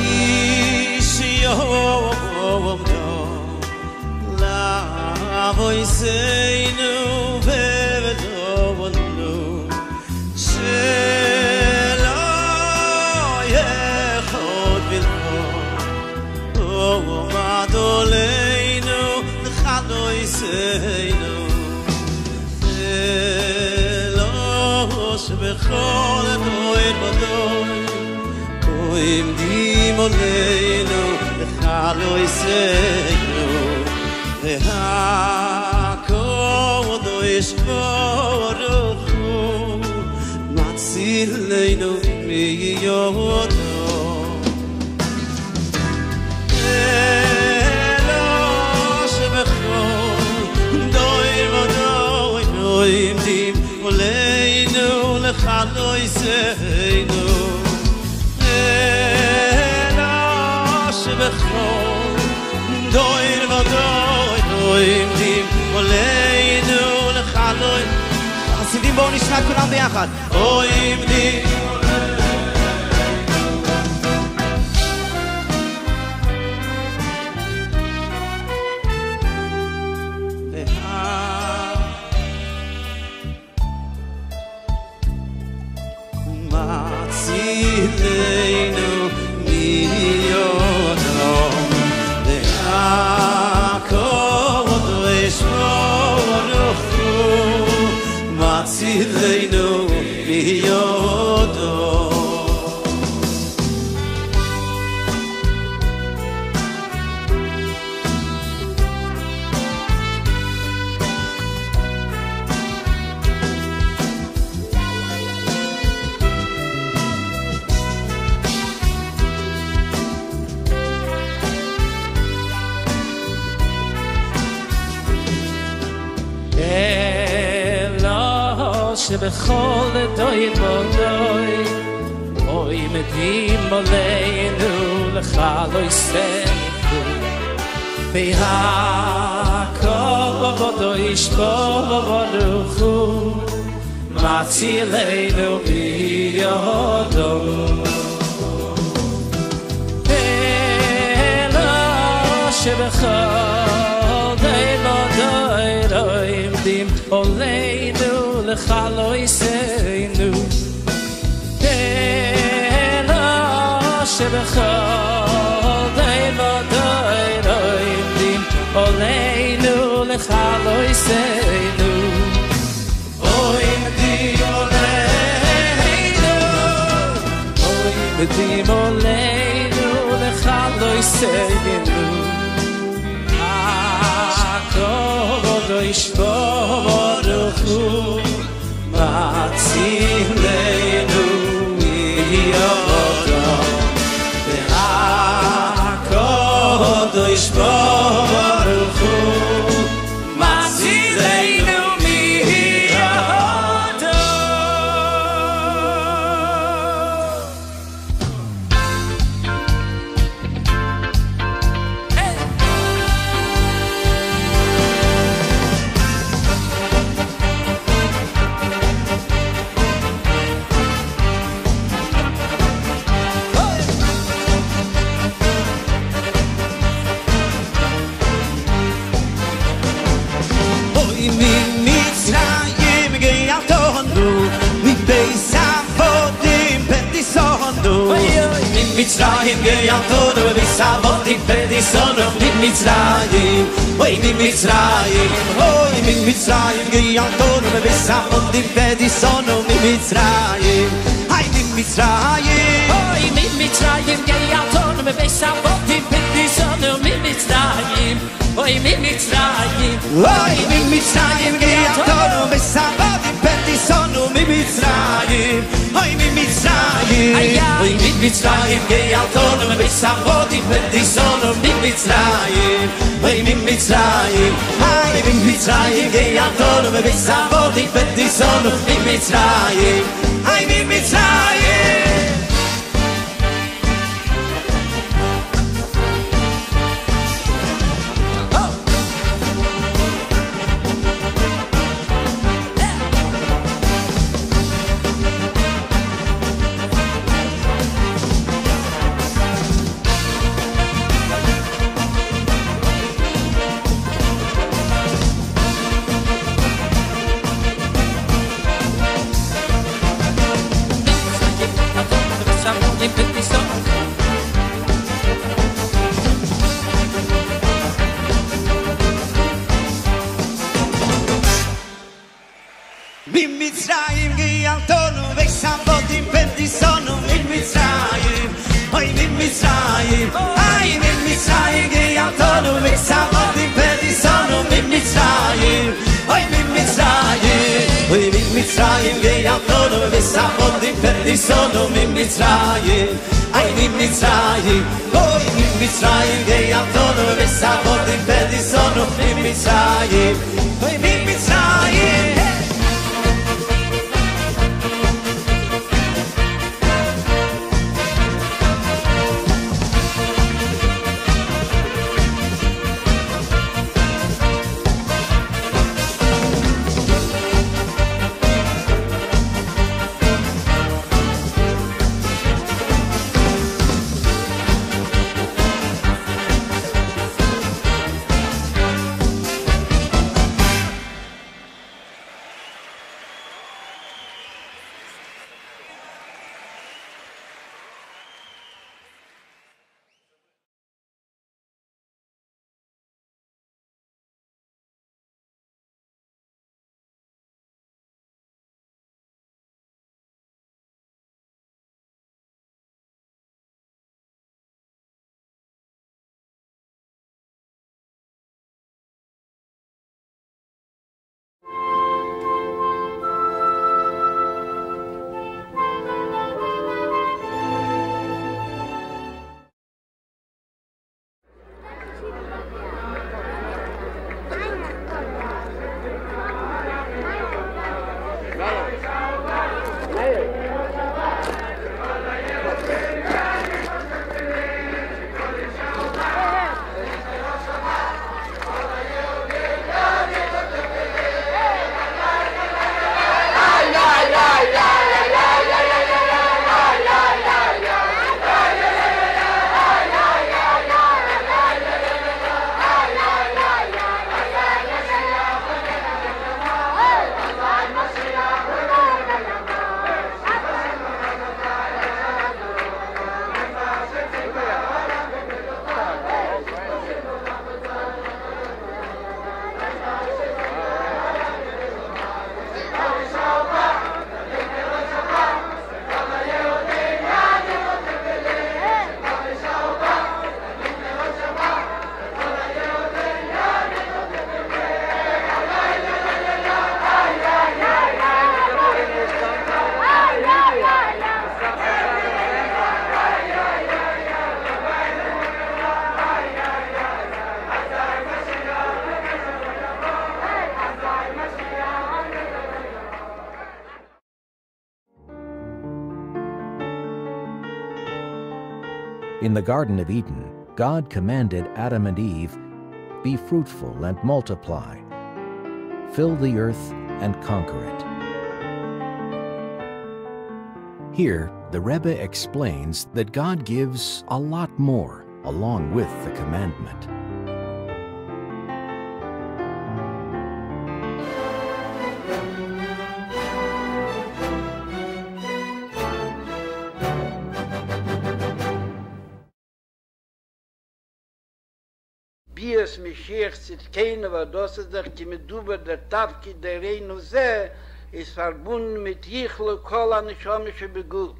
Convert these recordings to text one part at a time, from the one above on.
איש יומדו לאבויסנו ובדורנו שלא יכול בלבו עומד עלינו לחלויסנו אלו שבכל דוין ודוין עומדים עלינו לחלויסנו והקודש ברוך הוא מצילנו מיודו אלו שבכל דוין ודוין עומדים עלינו לחלויסנו אלו שבכל דוין ודוין עומדים עלינו לחלויסנו חסידים בואו נשמע כולם ביחד עומדים מצילנו מיודו והקודש ברוך הוא מצילנו מיודו שבכל דוין ודוין עומדים עלינו לחלויסנו והקודש ברוך הוא מצילנו מיודו אלו שבכל דוין ודוין עומדים עלינו לחלויסנו אלו שבכל דוין ודוין עומדים עלינו לחלויסנו עומדים עלינו לחלויסנו הקודש ברוך הוא מצילנו מיודו והקודש ברוך הוא מצילנו מיודו מצרים גיירתנו ובסבות פדיסונו ממצרים אוי ממצרים אוי ממצרים גיירתנו ובסבות פדיסונו ממצרים היי ממצרים אוי ממצרים גיירתנו ובסבות פדיסונו ממצרים אוי ממצרים אוי ממצרים גיירתנו ובסבות פדיסונו ממצרים אוי ממצרים אוי ממצרים גיירתנו ובסבות פדיסונו ממצרים אוי ממצרים היי ממצרים גיירתנו ובסבות פדיסונו ממצרים היי ממצרים Mitzrayim geyaltonu v'samoti pedisonu min Mitzrayim. Oy min Mitzrayim, oy min Mitzrayim geyaltonu v'samoti pedisonu min Mitzrayim. Ay min Mitzrayim, oy min Mitzrayim geyaltonu v'samoti pedisonu min Mitzrayim. Oy min Mitzrayim. In the Garden of Eden, God commanded Adam and Eve, "Be fruitful and multiply, fill the earth and conquer it." Here, the Rebbe explains that God gives a lot more along with the commandment. Bias Mashiach Tzidkeinu, aber das ist der Kimeduber, der Tafki, der Reinu Zeh, ist verbunden mit Yichlu Kol Anishomische Begub.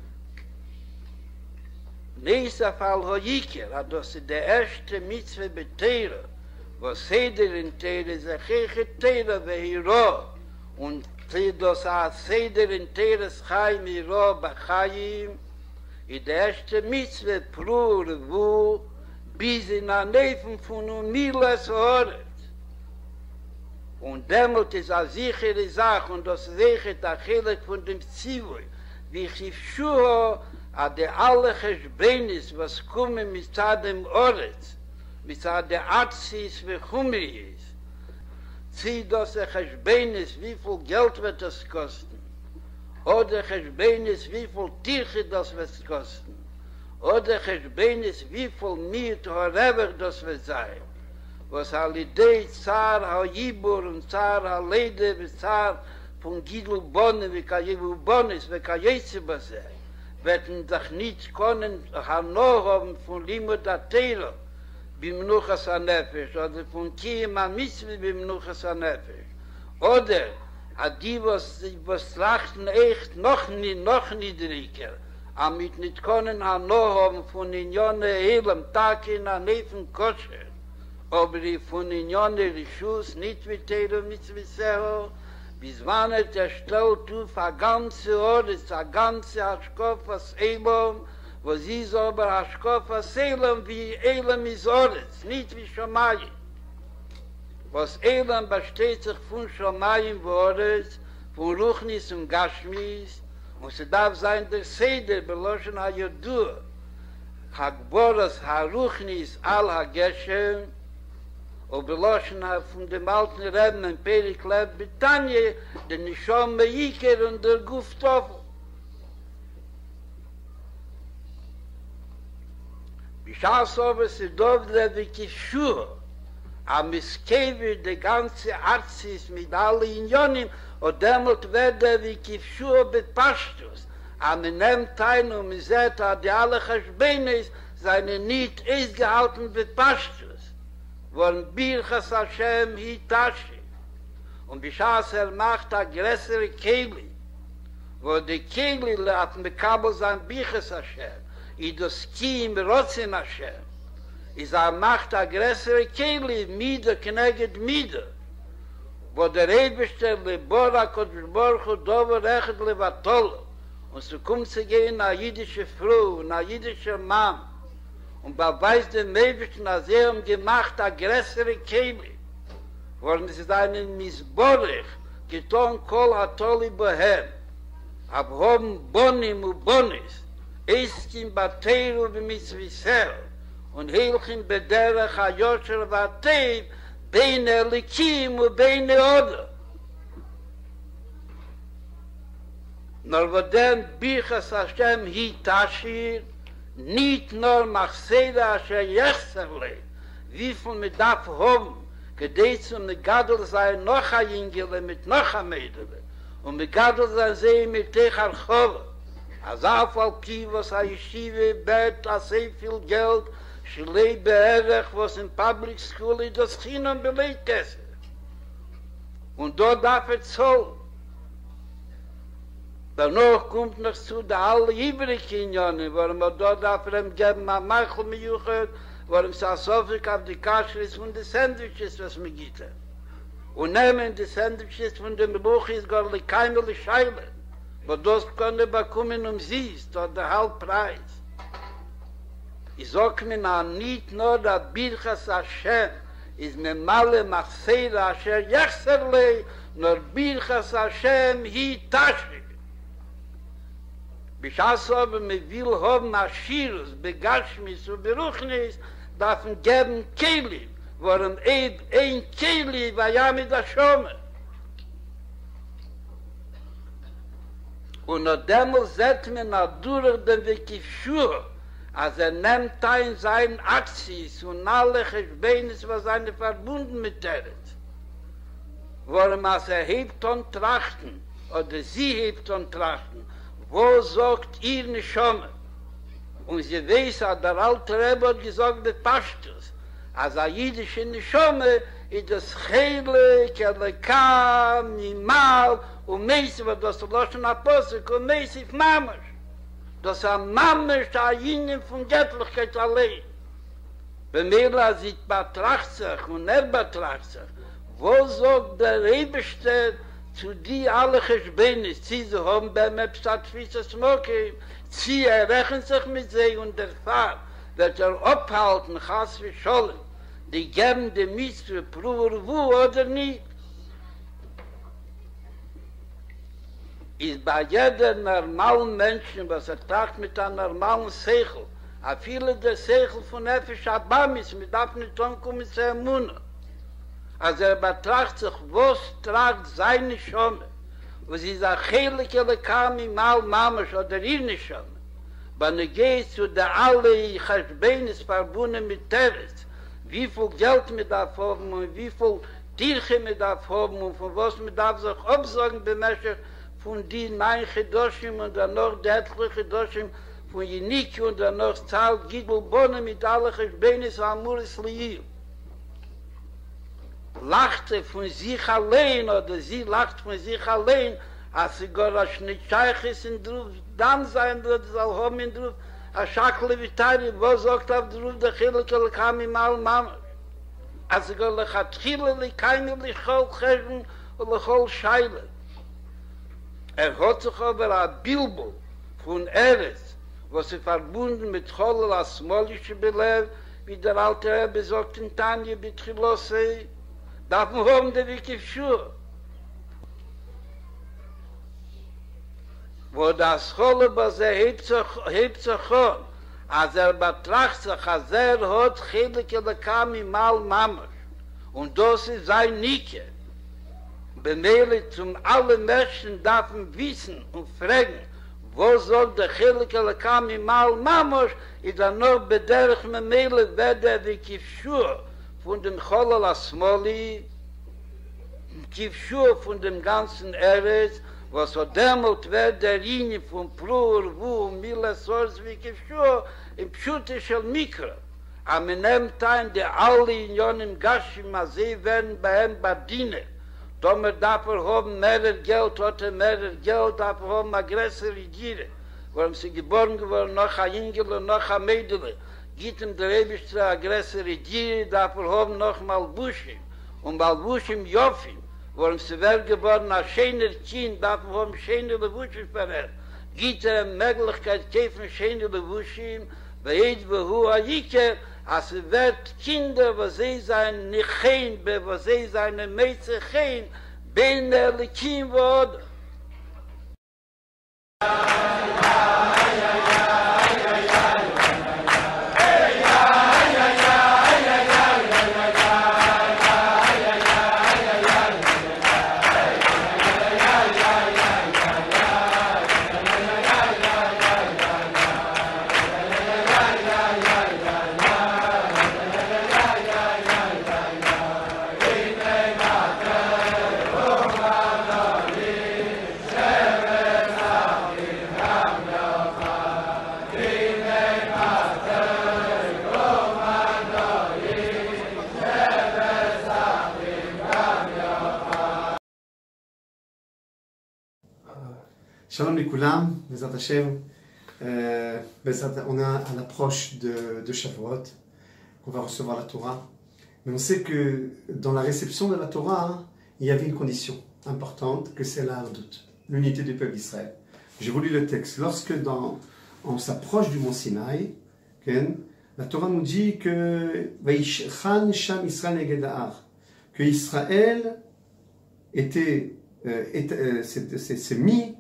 Nächster Fall Hoyiker, das ist der erste Mitzvah Beteira, was Seder in Teire, Zecheche Teira, Vehiro, und das heißt Seder in Teire, Chaim, Hiro, Bachayim, ist der erste Mitzvah Prur, Vu, bis in der Neven von Umilas Horet. Und damit ist eine sichere Sache, und das reicht der Heilig von dem Zivui, wie Chifschuho, a der alle Cheshbenis, was kommen mit dem Oretz, mit der Atzis und Chumris, zieht das Cheshbenis, wie viel Geld wird das kosten, oder Cheshbenis, wie viel Tiche das wird kosten, oder Cheshbenis, wie viel Miet, whatever das wird sein, was Halidei, Zar, Ha-Yibur und Zar, Ha-Leide, und Zar von Gidl Bonne, wie Kajevu Bonnes, wie Kajezeba sein, werden sich nicht können, Hano haben von Limud Atero, Bimnuchas HaNefesh, oder von Kiyem HaMitzvah, Bimnuchas HaNefesh. Oder, die, was trachten echt noch niedriger, amit nicht können haben von Inyone Elam, Tag in der Neven Kosher, aber die von Inyone Rishus nicht mit Teiro Mitzvah, bis wann erstellt auf a ganze Ort, a ganze Aschkofas Elam, wo sie so aber Aschkofas Elam wie Elam ist Ort, nicht wie Shomayim. Was Elam besteht sich von Shomayim Wortes, von Ruchnis und Gashmis, und sie darf sein der Seder, beloschen ha-Yodur, ha-Gboras ha-Ruchnis al-ha-Geshem, und beloschen von dem alten Reben in Periklev Betanje, den Nishom Meiker und der Guftofel. Bishas aber sie dovle wie Kishur, am Iskevi de ganze Arzis mit alle Inyonim, und demut werde wie Kishur bepashtus, am nehmt ein und miset die alle Chashbenes seine nicht gehalten bepashtus. Wollen Birchas Hashem Hitashi. Und Bishas macht a größere Kehli, wo die Kehli hat mit Kabel sein Birchas Hashem, i das Kiem Rotzim Hashem, macht a größere Kehli, Miede kneged Miede, wo der Rebester Lebora Kodesh Baruch Hu Dover Echet Levatol, und so kommt sie gehen a jüdische Frau, a jüdischer Mann, und beweist den Rebester, als gemacht a größere Kehli, worden sie einen Misborich, geton kol hatoli bohem, abhoben Bonim und Bonis, Eskim Bateiru b'mitzvisel, und Hilchim bederech ha-Yosher v'atev, beine Elikim und beine Oda. Nor wo dem Birchas Hashem hi Tashir, nicht nur Machseda asher Yechserle, wie viel mit darf haben, gedei zum Megadol sein noch a Jingele mit noch a Mädele, und Megadol sein sehen mit Tech Archove, als auf Kivos a Yeshive bet a sehr viel Geld, Schlei beherrech, was in Public School ist das Chinam belegt ist. Und dort darf zahlen. Danach kommt noch zu der alle übrigen Jahre, warum dort darf ihm geben, am Michael Mijuchat, warum es auch so viel auf die Kaschris von den Sandwiches, was mir gibt. Und nehmen die Sandwiches von dem Buch ist gar nicht keine Scheile, wo das können bekommen sie ist, dort der Halbpreis. Ich sag mir noch nicht nur, dass Birchas Hashem ist mir male Machseira asher Yechserle, nur Birchas Hashem hi Tashi. Bishas aber mir will haben Aschirus, Begashmis und Beruchnis, darf ihm geben Kehli, worum ein Kehli war ja mit der Schome. Und noch demals setzt mir noch durch den Wekifschur, als nimmt ein seinen Akzis und alle Cheshbenes, was seine verbunden mit Teret. Worum als hebt und trachten, oder sie hebt und trachten, wo sagt ihr nicht schon? Und sie weiß, dass der alte Rebbe hat gesagt, der Pashtus, als jüdische Nishome, ist das Chele, Keleka, Nimal, und Meisi, was das Loschen Apostel, und Meisi, Mamash. Das ist ein Mamash, der Jüngin von Göttlichkeit allein. Wenn er sich betracht sich und betracht sich, wo sagt der Rebeste zu die alle Cheshbenes, sie haben beim Epstadt Fischer Smoke, sie errechnen sich mit sie und der Fall wird abhalten, Chas wie Scholem, die geben die Mitzvah, Pruvu oder nicht. Ist bei jeder normalen Menschen, was tragt mit einem normalen Seichel, a viele der Seichel von Nefesh Abamis, mit Abniton kommen zu Emuna. Also betracht sich, was tragt seine Schome, wo sie sagt, heilige Lekami mal Mamash oder ihr nicht Schome. Wenn er geht zu der alle Chashbenes verbunden mit Teres, wie viel Geld mit darf haben und wie viel Tirche mit darf haben und von was mit darf sich absagen bemäßig von den neuen Chedoshim und dann noch der etliche Chedoshim von Yeniki und dann noch Zahl Gidl Bonne mit alle Chashbenes Amuris Liir. Lachte von sich allein oder sie lacht von sich allein, als sie gar ein Schnittscheich ist in Druf, dann sein wird es auch haben in Druf, a Schakle Vitari, wo sagt auf Druf, der Chilkel kam im Al-Mamash. Als sie gar lechat Chileli, keine Lichol Cheshen und Lichol Scheile. Hat sich aber ein Bilbo von Eretz, was sie verbunden mit Cholel als Smolische Belev, wie der alte Rebbe sagt in Tanje, Bitchilosei, darf man haben der Wikifschur. Wo das Cholel bei sich hebt sich an, als betracht sich, als hat Chileke lekam im Al-Mamash. Und das ist sein Nike. Benele zum allen Menschen darf man wissen und fragen, wo soll der Chileke lekam im Al-Mamash, ist nur bederich Memele, wer der Kifschur von dem Cholel Asmoli, Kifschur von dem ganzen Eretz, was hat demult wer der Linie von Plur, Wu, Mila, Sors, wie Kifschur, im Pschute shel Mikra. Am nehmt ein, der alle in Jonim Gashim, als sie werden bei ihm Badine. Tomer darf haben mehr Geld, hat mehr Geld, darf haben eine größere Giere. Warum sie geboren geworden, noch ein Ingel und noch ein Mädel. Geht ihm der Ewigste eine größere Giere, darf haben noch Malbushim. Und Malbushim Jofim. Warum sie werden geboren, ein schöner Kind, darf haben schöne Levushim verhört. Geht Möglichkeit, käfen schöne Levushim, weil wo Ayike, als es wird Kinder, wo sie sein Nichein, wo sie seine Mädchen chein, ben der Likim wurde. Shalom Likulam, Bezrat Hashem. On est à l'approche de Shavuot, qu'on va recevoir la Torah. Mais on sait que dans la réception de la Torah, il y avait une condition importante, que c'est la Hardout, l'unité du peuple d'Israël. J'ai voulu le texte. Lorsque on s'approche du mont Sinaï, la Torah nous dit que Vaishchan Sham Israël Neged Ha'ar, que Israël s'est mis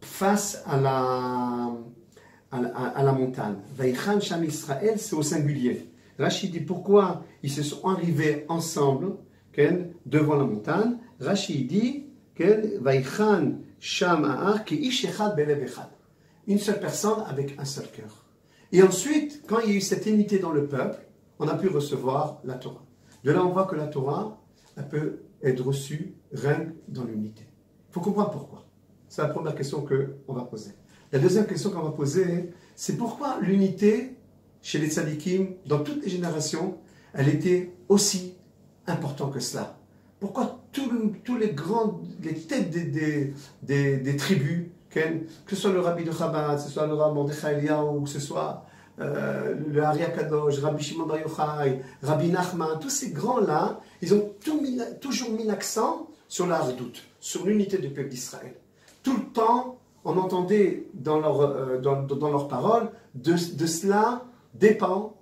face à la montagne. Vaïchan Sham Israël, c'est au singulier. Rashi dit pourquoi ils se sont arrivés ensemble devant la montagne. Rashi dit Vaïchan Sham Ha'ar ki ish echad belev echad. Une seule personne avec un seul cœur. Et ensuite, quand il y a eu cette unité dans le peuple, on a pu recevoir la Torah. De là, on voit que la Torah, elle peut être reçue rien dans l'unité. Il faut comprendre pourquoi. C'est la première question qu'on va poser. La deuxième question qu'on va poser, c'est pourquoi l'unité chez les tzadikim, dans toutes les générations, elle était aussi importante que cela. Pourquoi tous les têtes des tribus, que ce soit le rabbi de Chabad, que ce soit le rabbi Mordechai Eliyahu, que ce soit le Ari Akadosh, Rabbi Shimon Bar Yochai, Rabbi Nachman, tous ces grands-là, ils ont toujours mis l'accent sur la redoute, sur l'unité du peuple d'Israël. Tout le temps, on entendait dans leurs paroles, de cela dépend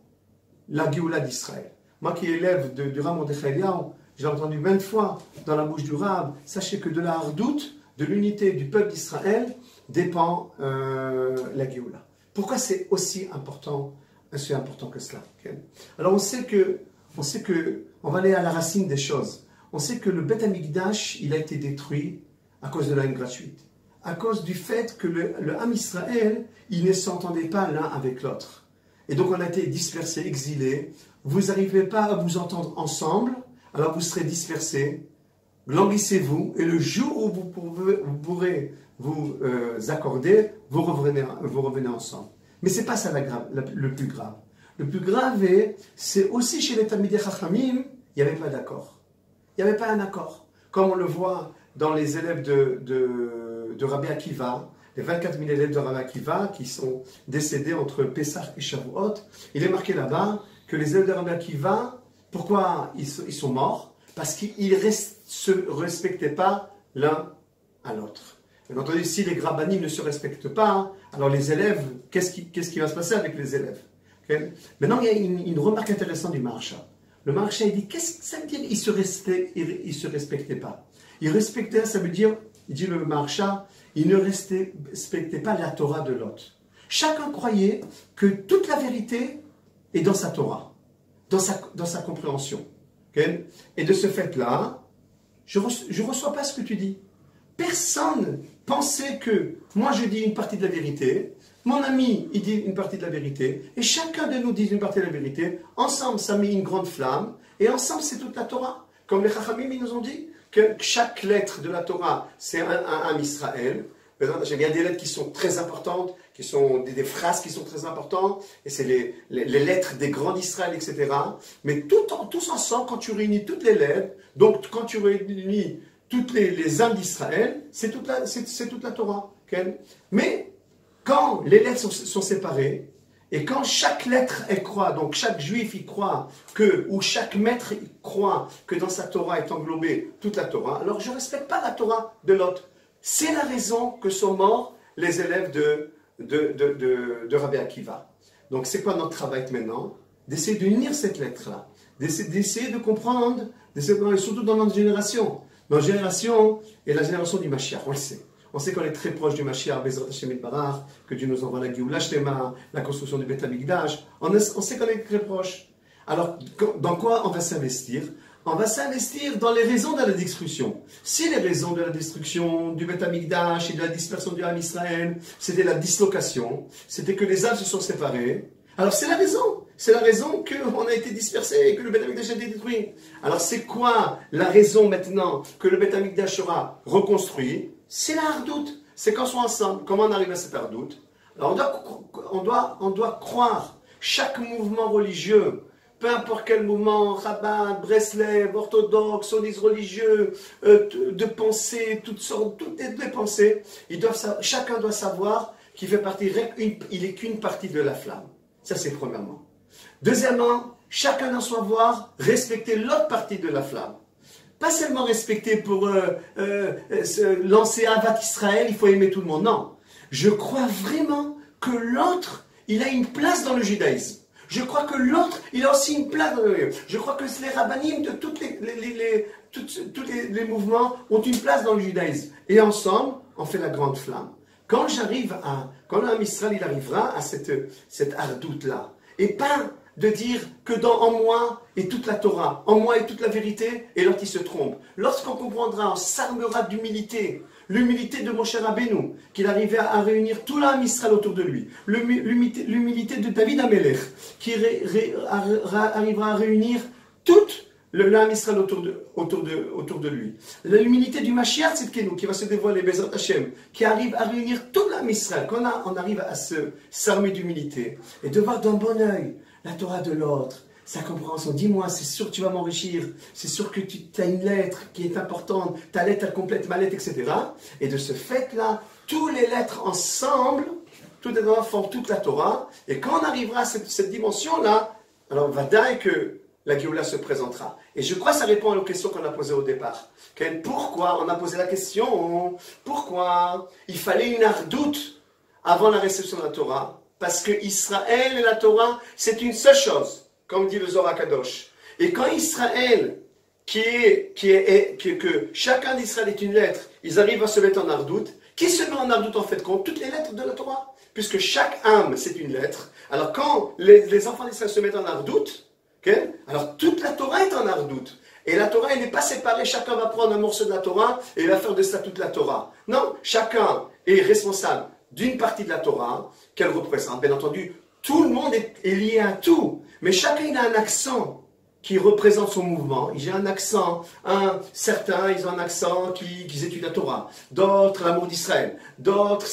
la Géoula d'Israël. Moi qui est élève du Rav Mordechai Eliyahu, j'ai entendu 20 fois dans la bouche du Rav, sachez que de la redoute, de l'unité du peuple d'Israël, dépend la Géoula. Pourquoi c'est aussi important que cela? Alors on sait que on va aller à la racine des choses. On sait que le Beth Amikdash, il a été détruit à cause de la haine gratuite. À cause du fait que le Ham Israël, il ne s'entendait pas l'un avec l'autre. Et donc on a été dispersés, exilés. Vous n'arrivez pas à vous entendre ensemble, alors vous serez dispersés. Languissez-vous, et le jour où vous pourrez vous accorder, vous revenez ensemble. Mais ce n'est pas ça le plus grave. Le plus grave, c'est aussi chez les Talmidei Chachamim, il n'y avait pas d'accord. Il n'y avait pas un accord. Comme on le voit dans les élèves de Rabbi Akiva, les 24 000 élèves de Rabbi Akiva qui sont décédés entre Pessah et Shavuot. Il est marqué là-bas que les élèves de Rabbi Akiva, pourquoi ils sont morts? Parce qu'ils ne se respectaient pas l'un à l'autre. Bien entendu, si les Rabbanim ne se respectent pas, alors les élèves, qu'est-ce qui va se passer avec les élèves? Okay? Maintenant, il y a une remarque intéressante du Maharsha. Le Maharsha, il dit, qu'est-ce que ça veut dire? Ils ne se respectaient pas. Ils respectaient, ça veut dire, il dit le Maharsha, ils ne respectaient pas la Torah de l'autre. Chacun croyait que toute la vérité est dans sa Torah, dans sa compréhension. Okay? Et de ce fait-là, je ne reçois pas ce que tu dis. Personne pensait que moi je dis une partie de la vérité, mon ami il dit une partie de la vérité, et chacun de nous dit une partie de la vérité. Ensemble, ça met une grande flamme, et ensemble, c'est toute la Torah. Comme les Chachamim, ils nous ont dit que chaque lettre de la Torah, c'est un Israël. Il y a des lettres qui sont très importantes, qui sont des phrases qui sont très importantes, et c'est les lettres des grands d'Israël, etc. Mais tous ensemble, quand tu réunis toutes les lettres, donc quand tu réunis toutes les âmes d'Israël, c'est toute la Torah. Okay? Mais quand les lettres sont séparées, et quand chaque lettre elle croit, donc chaque juif il croit que, ou chaque maître il croit que dans sa Torah est englobée toute la Torah, alors je ne respecte pas la Torah de l'autre. C'est la raison que sont morts les élèves de Rabbi Akiva. Donc c'est quoi notre travail maintenant? D'essayer d'unir cette lettre-là, d'essayer de comprendre, surtout dans notre génération. Notre génération est la génération du Mashiach, on le sait. On sait qu'on est très proche du Mashiach, Bezrat Hashem Yitbarach, que Dieu nous envoie la Géoula Shlema, la construction du Beth Amikdash. On sait qu'on est très proche. Alors, dans quoi on va s'investir? On va s'investir dans les raisons de la destruction. Si les raisons de la destruction du Beth Amikdash et de la dispersion du Ham Israël, c'était la dislocation, c'était que les âmes se sont séparées, alors c'est la raison. C'est la raison qu'on a été dispersé et que le Beth Amikdash a été détruit. Alors c'est quoi la raison maintenant que le Beth Amikdash sera reconstruit? C'est la hardoute. C'est quand on soit ensemble. Comment on arrive à cette hardoute? Alors on doit croire. Chaque mouvement religieux, peu importe quel mouvement, Chabad, Breslev, orthodoxe, sonis religieux, de pensée, toutes les pensées, chacun doit savoir qu'il fait partie, il n'est qu'une partie de la flamme. Ça c'est premièrement. Deuxièmement, chacun doit savoir respecter l'autre partie de la flamme. Pas seulement respecter pour lancer Avat Israël, il faut aimer tout le monde. Non, je crois vraiment que l'autre, il a une place dans le judaïsme. Je crois que l'autre, il a aussi une place dans le judaïsme. Je crois que les rabbanim de tous les mouvements ont une place dans le judaïsme. Et ensemble, on fait la grande flamme. Quand l'homme Israël, il arrivera à cette hardoute-là, et pas de dire que en moi est toute la Torah, en moi est toute la vérité, et l'autre il se trompe. Lorsqu'on comprendra, on s'armera d'humilité, l'humilité de Moshe Rabbeinu, qu'il arrivait à réunir tout l'âme Israël autour de lui, l'humilité de David Amelech, qui arrivera à réunir toute l'âme Israël autour de lui. L'humilité du Mashiach Tzidkenu, qui va se dévoiler, Bezrat Hashem, qui arrive à réunir toute l'âme Israël, on arrive à s'armer d'humilité, et de voir d'un bon œil la Torah de l'autre, sa compréhension. Dis-moi, c'est sûr que tu vas m'enrichir, c'est sûr que tu as une lettre qui est importante, ta lettre elle complète ma lettre, etc. Et de ce fait-là, toutes les lettres ensemble, toutes les lettres forment toute la Torah, et quand on arrivera à cette dimension-là, alors vadaï que la Géoula se présentera. Et je crois que ça répond à la question qu'on a posée au départ. Pourquoi on a posé la question? Pourquoi il fallait une hardoute avant la réception de la Torah? Parce que Israël et la Torah, c'est une seule chose, comme dit le Zohar Kadosh. Et quand Israël, que chacun d'Israël est une lettre, ils arrivent à se mettre en hardoute. Qui se met en hardoute en fait compte? Toutes les lettres de la Torah. Puisque chaque âme, c'est une lettre. Alors quand les enfants d'Israël se mettent en hardoute, okay, alors toute la Torah est en hardoute. Et la Torah, elle n'est pas séparée. Chacun va prendre un morceau de la Torah et va faire de ça toute la Torah. Non, chacun est responsable d'une partie de la Torah qu'elle représente. Bien entendu, tout le monde est lié à tout, mais chacun il a un accent qui représente son mouvement. J'ai un accent, certains, ils ont un accent qui étudient la Torah, d'autres l'amour d'Israël, d'autres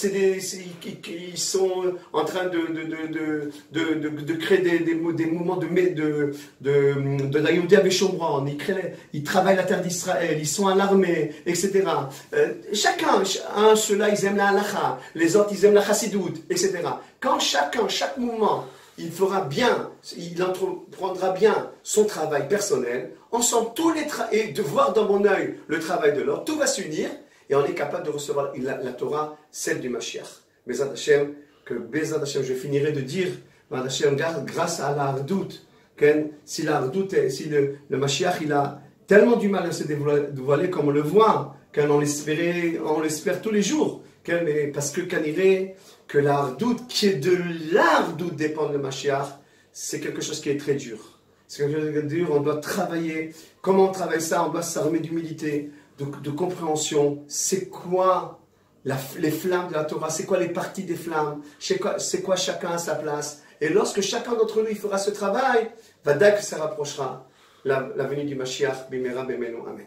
qui sont en train de créer des mouvements de la Yehuda Beshomron, ils travaillent la terre d'Israël, ils sont à l'armée, etc. Chacun, ceux-là, ils aiment la halacha, les autres, ils aiment la chassidoute, etc. Quand chaque mouvement, il fera bien, il entreprendra bien son travail personnel, ensemble, et de voir dans mon œil le travail de l'autre, tout va s'unir et on est capable de recevoir la Torah, celle du Mashiach. Bezat Hashem, je finirai de dire, Bezat Hashem, grâce à la hardout, si le Mashiach il a tellement du mal à se dévoiler comme on le voit, on l'espère tous les jours, parce que que la hardout, qui est de la hardout dépend de Mashiach, c'est quelque chose qui est très dur. C'est quelque chose qui est dur, on doit travailler. Comment on travaille ça? On doit s'armer d'humilité, de compréhension. C'est quoi les flammes de la Torah? C'est quoi les parties des flammes? C'est quoi chacun à sa place? Et lorsque chacun d'entre nous il fera ce travail, va dès que ça rapprochera la venue du Mashiach, Bimera Bemenu, Amen.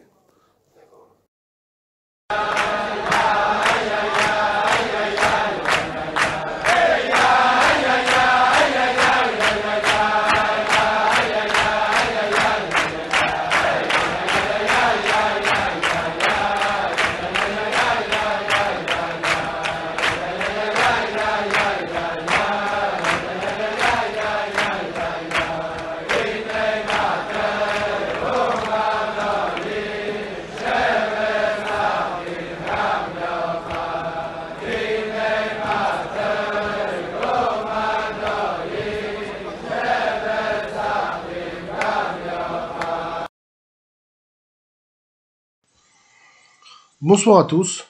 Bonsoir à tous.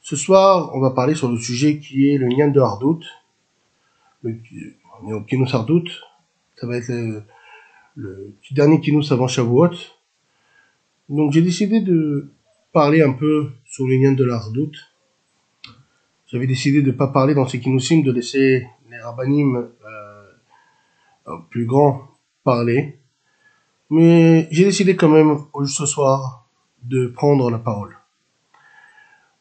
Ce soir, on va parler sur le sujet qui est le Nyan de Hardout, le Kinous Hardout. Ça va être le dernier Kinous avant Shavuot. Donc j'ai décidé de parler un peu sur le Nyan de la Hardout. J'avais décidé de ne pas parler dans ces Kinousim, de laisser les Rabbanim plus grands parler. Mais j'ai décidé quand même, ce soir, de prendre la parole.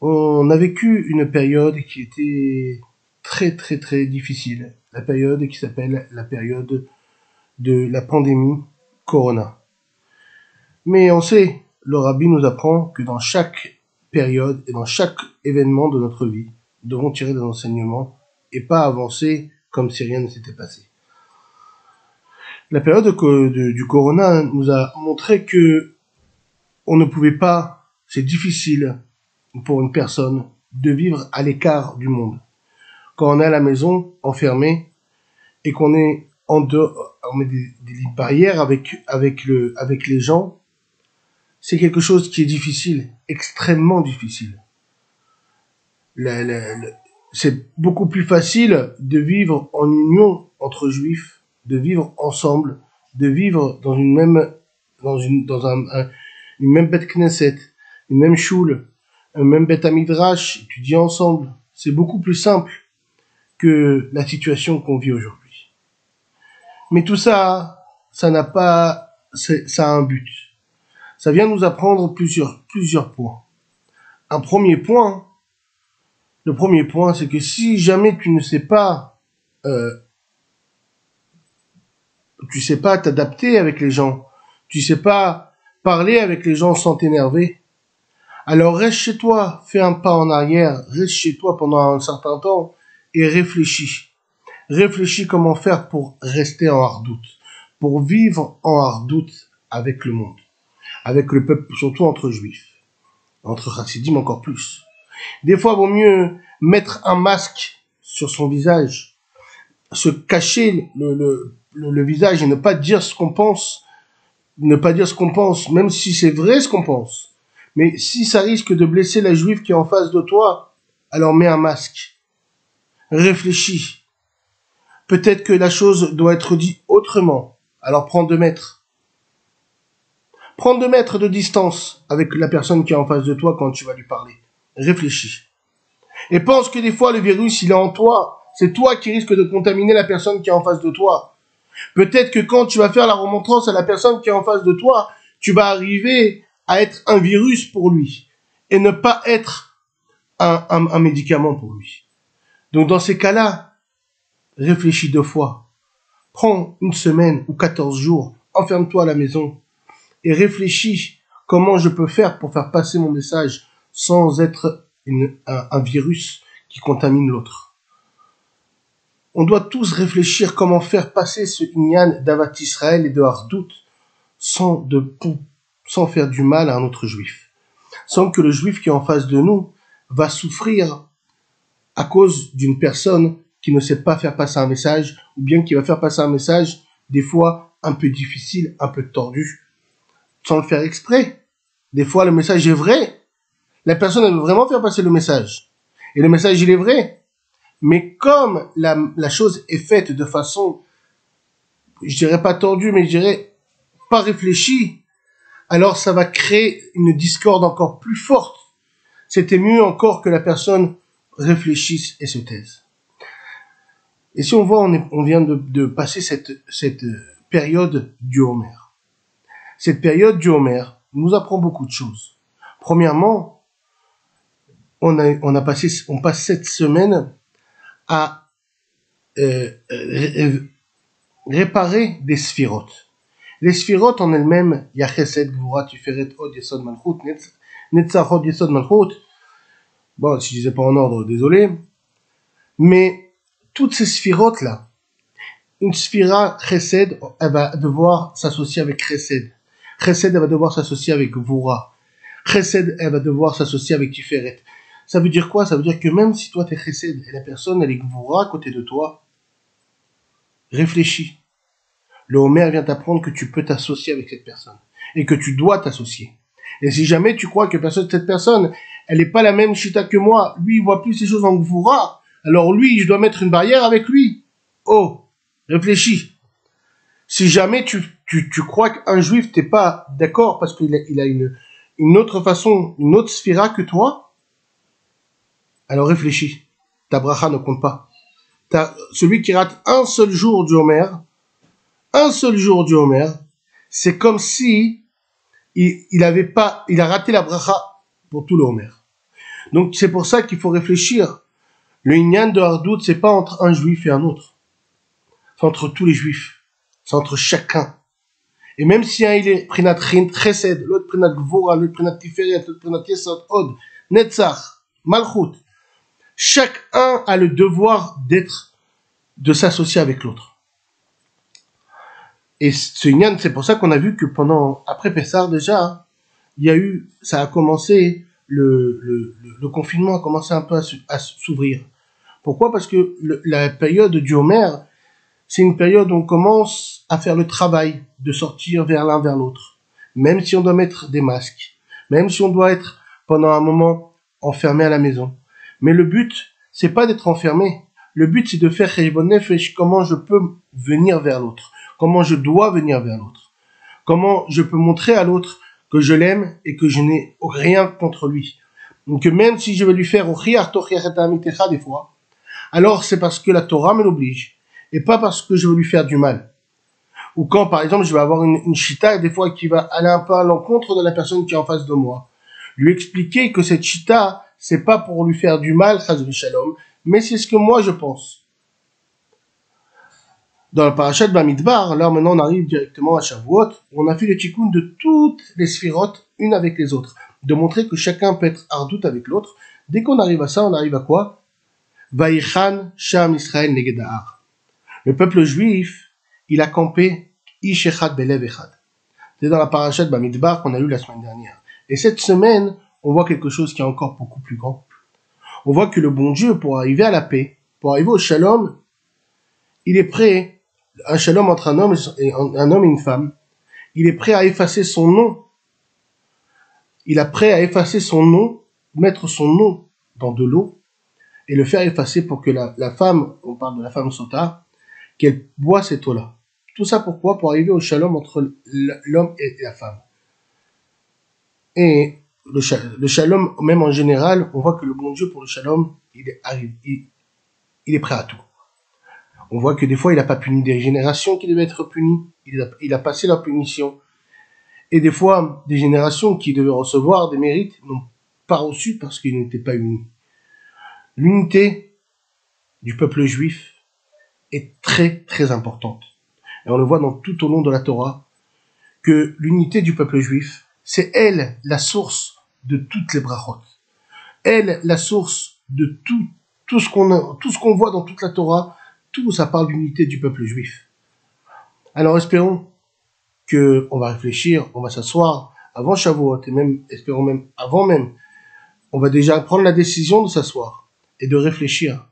On a vécu une période qui était très très très difficile, la période qui s'appelle la période de la pandémie Corona. Mais on sait, le Rabbi nous apprend que dans chaque période et dans chaque événement de notre vie, nous devons tirer des enseignements et pas avancer comme si rien ne s'était passé. La période du Corona nous a montré que on ne pouvait pas, c'est difficile pour une personne de vivre à l'écart du monde. Quand on est à la maison, enfermé, et qu'on est en dehors, on met des barrières avec les gens, c'est quelque chose qui est difficile, extrêmement difficile. C'est beaucoup plus facile de vivre en union entre juifs, de vivre ensemble, de vivre dans une même bête Knesset, une même choule, un même bête Amidrash, étudier ensemble. C'est beaucoup plus simple que la situation qu'on vit aujourd'hui. Mais tout ça, ça a un but. Ça vient nous apprendre plusieurs points. Le premier point, c'est que si jamais tu ne sais pas, t'adapter avec les gens, tu sais pas parler avec les gens sans t'énerver, alors reste chez toi, fais un pas en arrière, reste chez toi pendant un certain temps et réfléchis. Réfléchis comment faire pour rester en hardout, pour vivre en hardout avec le monde, avec le peuple, surtout entre juifs, entre chassidim encore plus. Des fois, il vaut mieux mettre un masque sur son visage, se cacher le visage et ne pas dire ce qu'on pense, même si c'est vrai ce qu'on pense. Mais si ça risque de blesser la juive qui est en face de toi, alors mets un masque. Réfléchis. Peut-être que la chose doit être dite autrement. Alors prends 2 mètres. Prends 2 mètres de distance avec la personne qui est en face de toi quand tu vas lui parler. Réfléchis. Et pense que des fois le virus il est en toi. C'est toi qui risques de contaminer la personne qui est en face de toi. Peut-être que quand tu vas faire la remontrance à la personne qui est en face de toi, tu vas arriver à être un virus pour lui et ne pas être un médicament pour lui. Donc dans ces cas-là, réfléchis 2 fois. Prends une semaine ou 14 jours, enferme-toi à la maison et réfléchis comment je peux faire pour faire passer mon message sans être un virus qui contamine l'autre. On doit tous réfléchir comment faire passer ce Inyan d'Avat Israël et de Hardout sans faire du mal à un autre juif. Sans que le juif qui est en face de nous va souffrir à cause d'une personne qui ne sait pas faire passer un message, ou bien qui va faire passer un message, des fois, un peu difficile, un peu tordu, sans le faire exprès. Des fois, le message est vrai. La personne, elle veut vraiment faire passer le message. Et le message, il est vrai. Mais comme la chose est faite de façon, je dirais pas tordue, mais je dirais pas réfléchie, alors ça va créer une discorde encore plus forte. C'était mieux encore que la personne réfléchisse et se taise. Et si on voit, on vient de passer cette période du Homer. Cette période du Homer nous apprend beaucoup de choses. Premièrement, on passe cette semaine à réparer des sphirotes. Les sphirotes en elles-mêmes, il y a Chesed, Gvura, Tiferet, Od, Yesod, Malchut, Netzach, Od, Yesod, Malchut. Bon, si je disais pas en ordre, désolé. Mais toutes ces sphirotes-là, une sphira Chesed, elle va devoir s'associer avec Chesed. Chesed, elle va devoir s'associer avec Gvura. Chesed, elle va devoir s'associer avec Tiferet. Ça veut dire quoi? Ça veut dire que même si toi t'es Chesed et la personne elle est Gvura à côté de toi, réfléchis. Le Homer vient t'apprendre que tu peux t'associer avec cette personne et que tu dois t'associer. Et si jamais tu crois que cette personne, elle n'est pas la même chita que moi, lui il voit plus ces choses en Gvura, alors lui je dois mettre une barrière avec lui. Oh, réfléchis. Si jamais tu crois qu'un juif t'es pas d'accord parce qu'il a une autre façon, une autre sphira que toi, alors réfléchis. Ta bracha ne compte pas. Celui qui rate un seul jour du Homer, c'est comme si il a raté la bracha pour tout le Homer. Donc c'est pour ça qu'il faut réfléchir. Le Inyan de Hardout, c'est pas entre un juif et un autre. C'est entre tous les juifs. C'est entre chacun. Et même si un il est Prinat Chesed, l'autre Prinat Gvura, l'autre Prinat Tiferet, l'autre Prinat Yesod, Od, Netzach, Malchut, chacun a le devoir de s'associer avec l'autre. Et ce Inyan, c'est pour ça qu'on a vu que après Pessar déjà, ça a commencé, le confinement a commencé un peu à s'ouvrir. Pourquoi? Parce que la période du Homer, c'est une période où on commence à faire le travail de sortir vers l'un vers l'autre. Même si on doit mettre des masques, même si on doit être pendant un moment enfermé à la maison. Mais le but, c'est pas d'être enfermé. Le but, c'est de faire Cheshbon Nefesh, comment je peux venir vers l'autre, comment je dois venir vers l'autre, comment je peux montrer à l'autre que je l'aime et que je n'ai rien contre lui. Donc même si je vais lui faire des fois, alors c'est parce que la Torah me l'oblige et pas parce que je veux lui faire du mal. Ou quand, par exemple, je vais avoir une chita des fois qui va aller un peu à l'encontre de la personne qui est en face de moi. Lui expliquer que cette chita, c'est pas pour lui faire du mal, chas v'shalom, mais c'est ce que moi je pense. Dans la parashat Bamidbar, là maintenant on arrive directement à Shavuot, on a fait le tikkun de toutes les sphirotes, une avec les autres, de montrer que chacun peut être hardout avec l'autre. Dès qu'on arrive à ça, on arrive à quoi? Vaïchan Sham Israël Neged Ha'ar. Le peuple juif, il a campé Ish Echad Belev Echad. C'est dans la parashat Bamidbar qu'on a eu la semaine dernière. Et cette semaine, on voit quelque chose qui est encore beaucoup plus grand. On voit que le bon Dieu, pour arriver à la paix, pour arriver au shalom, il est prêt, un shalom entre un homme et une femme, il est prêt à effacer son nom. Il est prêt à effacer son nom, mettre son nom dans de l'eau, et le faire effacer pour que la femme, on parle de la femme sota, qu'elle boit cette eau-là. Tout ça pourquoi? Pour arriver au shalom entre l'homme et la femme. Et le shalom, même en général, on voit que le bon Dieu pour le shalom, il est prêt à tout. On voit que des fois, il n'a pas puni des générations qui devaient être punies. Il a passé leur punition. Et des fois, des générations qui devaient recevoir des mérites n'ont pas reçu parce qu'ils n'étaient pas unis. L'unité du peuple juif est très, très importante. Et on le voit tout au long de la Torah, que l'unité du peuple juif, c'est elle la source de toutes les brachot. Elle, la source de tout ce qu'on voit dans toute la Torah, tout ça parle d'unité du peuple juif. Alors espérons qu'on va réfléchir, on va s'asseoir avant Shavuot, et même, espérons même, avant même, on va déjà prendre la décision de s'asseoir et de réfléchir.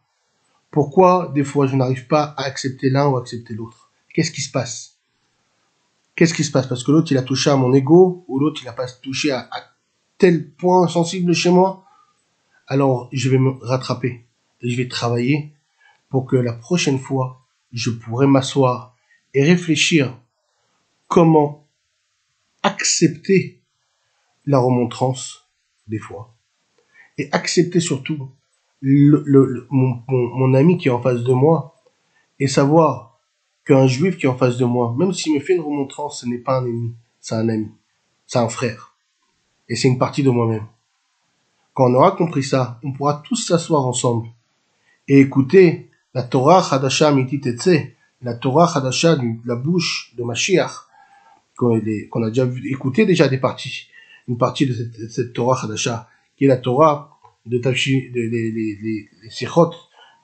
Pourquoi, des fois, je n'arrive pas à accepter l'un ou à accepter l'autre? Qu'est-ce qui se passe? Qu'est-ce qui se passe? Parce que l'autre, il a touché à mon ego, ou l'autre, il n'a pas touché à tel point sensible chez moi. Alors, je vais me rattraper et je vais travailler pour que la prochaine fois, je pourrai m'asseoir et réfléchir comment accepter la remontrance des fois et accepter surtout mon ami qui est en face de moi et savoir qu'un juif qui est en face de moi, même s'il me fait une remontrance, ce n'est pas un ennemi, c'est un ami, c'est un frère et c'est une partie de moi-même. Quand on aura compris ça, on pourra tous s'asseoir ensemble et écouter la Torah Chadasha Amitit Etse, la Torah Chadasha de la bouche de Mashiach, qu'on a déjà écouté déjà une partie de cette Torah Chadasha, qui est la Torah de les Sichot,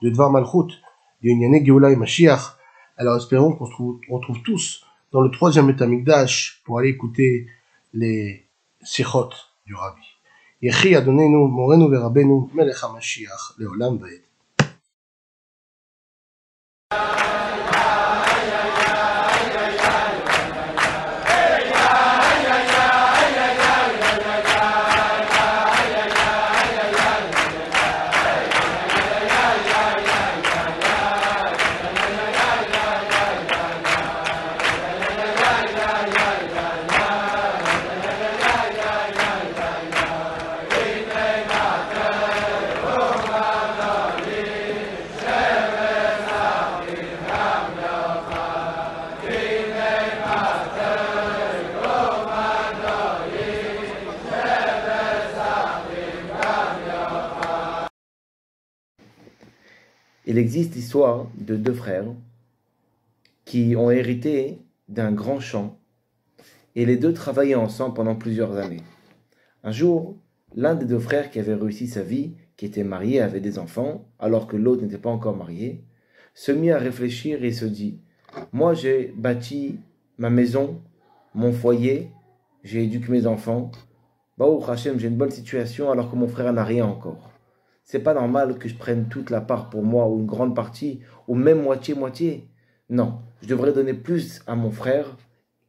de Dvar Malchut, de Inyane Geoula et Mashiach. Alors espérons qu'on se retrouve tous dans le 3e Beth Amikdash pour aller écouter les Sichot du Rabbi. Yechi Adonenu, Morenu Verabenu, Melech HaMashiach, Leolam Vaed. Il existe l'histoire de deux frères qui ont hérité d'un grand champ et les deux travaillaient ensemble pendant plusieurs années. Un jour, l'un des deux frères qui avait réussi sa vie, qui était marié, avait des enfants, alors que l'autre n'était pas encore marié, se mit à réfléchir et se dit « Moi, j'ai bâti ma maison, mon foyer, j'ai éduqué mes enfants. Baruch Hashem, j'ai une bonne situation alors que mon frère n'a rien encore. C'est pas normal que je prenne toute la part pour moi, ou une grande partie, ou même moitié-moitié. Non, je devrais donner plus à mon frère,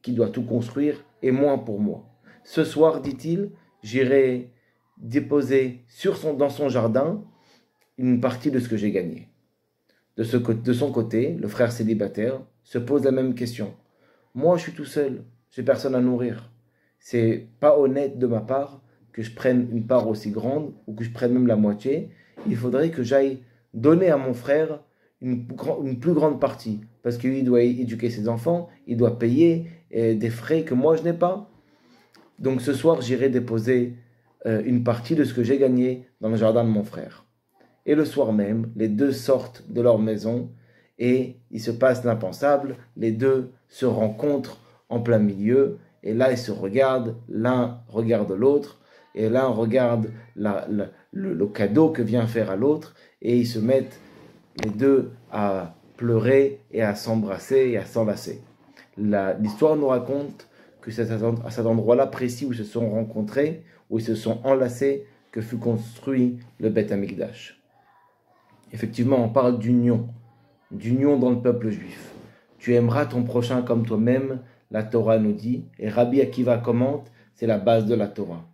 qui doit tout construire, et moins pour moi. Ce soir, dit-il, j'irai déposer dans son jardin une partie de ce que j'ai gagné. De son côté, le frère célibataire se pose la même question. Moi, je suis tout seul, j'ai personne à nourrir. C'est pas honnête de ma part que je prenne une part aussi grande, ou que je prenne même la moitié. Il faudrait que j'aille donner à mon frère une plus grande partie, parce que lui, il doit éduquer ses enfants, il doit payer des frais que moi je n'ai pas. Donc ce soir, j'irai déposer une partie de ce que j'ai gagné dans le jardin de mon frère. Et le soir même, les deux sortent de leur maison et il se passe l'impensable. Les deux se rencontrent en plein milieu et là ils se regardent, l'un regarde l'autre et l'un regarde le cadeau que vient faire à l'autre et ils se mettent les deux à pleurer et à s'embrasser et à s'enlacer. L'histoire nous raconte que c'est à cet endroit-là précis où ils se sont rencontrés, où ils se sont enlacés, que fut construit le Beth Amikdash. Effectivement, on parle d'union dans le peuple juif. Tu aimeras ton prochain comme toi-même, la Torah nous dit, et Rabbi Akiva commente, c'est la base de la Torah.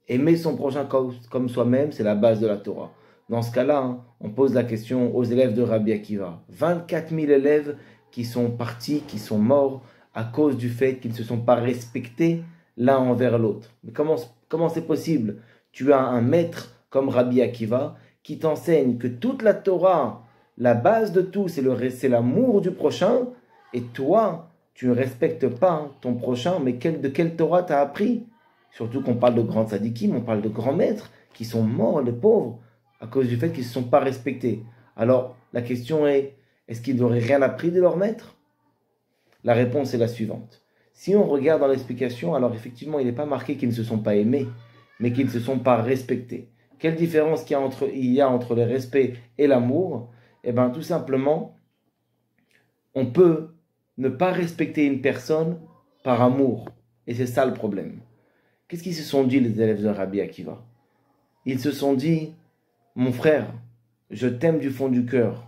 Aimer son prochain comme soi-même, c'est la base de la Torah. Dans ce cas-là, on pose la question aux élèves de Rabbi Akiva. 24 000 élèves qui sont partis, qui sont morts à cause du fait qu'ils ne se sont pas respectés l'un envers l'autre. Mais comment c'est possible? Tu as un maître comme Rabbi Akiva qui t'enseigne que toute la Torah, la base de tout, c'est l'amour du prochain, et toi, tu ne respectes pas ton prochain, mais de quelle Torah t'as appris? Surtout qu'on parle de grands tzadikim, on parle de grands maîtres qui sont morts, les pauvres, à cause du fait qu'ils ne se sont pas respectés. Alors, la question est, est-ce qu'ils n'auraient rien appris de leur maître? La réponse est la suivante. Si on regarde dans l'explication, alors effectivement, il n'est pas marqué qu'ils ne se sont pas aimés, mais qu'ils ne se sont pas respectés. Quelle différence il y a entre le respect et l'amour? Eh bien, tout simplement, on peut ne pas respecter une personne par amour. Et c'est ça le problème. Qu'est-ce qu'ils se sont dit, les élèves de Rabbi Akiva? Ils se sont dit, mon frère, je t'aime du fond du cœur,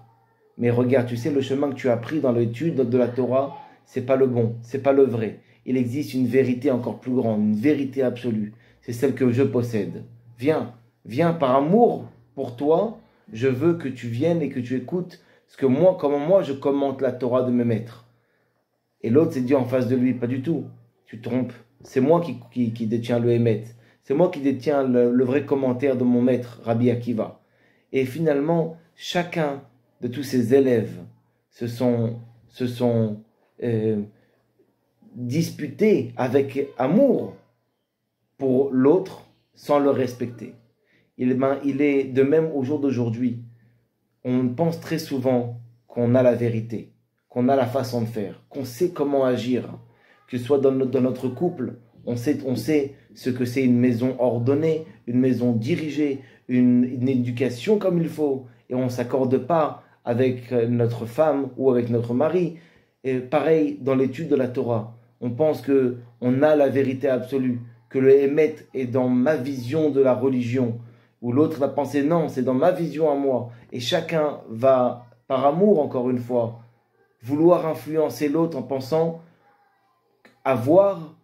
mais regarde, tu sais, le chemin que tu as pris dans l'étude de la Torah, c'est pas le bon, c'est pas le vrai. Il existe une vérité encore plus grande, une vérité absolue. C'est celle que je possède. Viens par amour pour toi. Je veux que tu viennes et que tu écoutes comment moi je commente la Torah de mes maîtres. Et l'autre s'est dit en face de lui, pas du tout. Tu te trompes. C'est moi qui détiens le Hémet. C'est moi qui détiens le vrai commentaire de mon maître, Rabbi Akiva. Et finalement, chacun de tous ces élèves se sont disputés avec amour pour l'autre sans le respecter. Il est de même au jour d'aujourd'hui. On pense très souvent qu'on a la vérité, qu'on a la façon de faire, qu'on sait comment agir, que ce soit dans notre couple, on sait ce que c'est une maison ordonnée, une maison dirigée, une éducation comme il faut, et on ne s'accorde pas avec notre femme ou avec notre mari. Et pareil, dans l'étude de la Torah, on pense qu'on a la vérité absolue, que le Hémet est dans ma vision de la religion, ou l'autre va penser non, c'est dans ma vision à moi. Et chacun va, par amour encore une fois, vouloir influencer l'autre en pensant avoir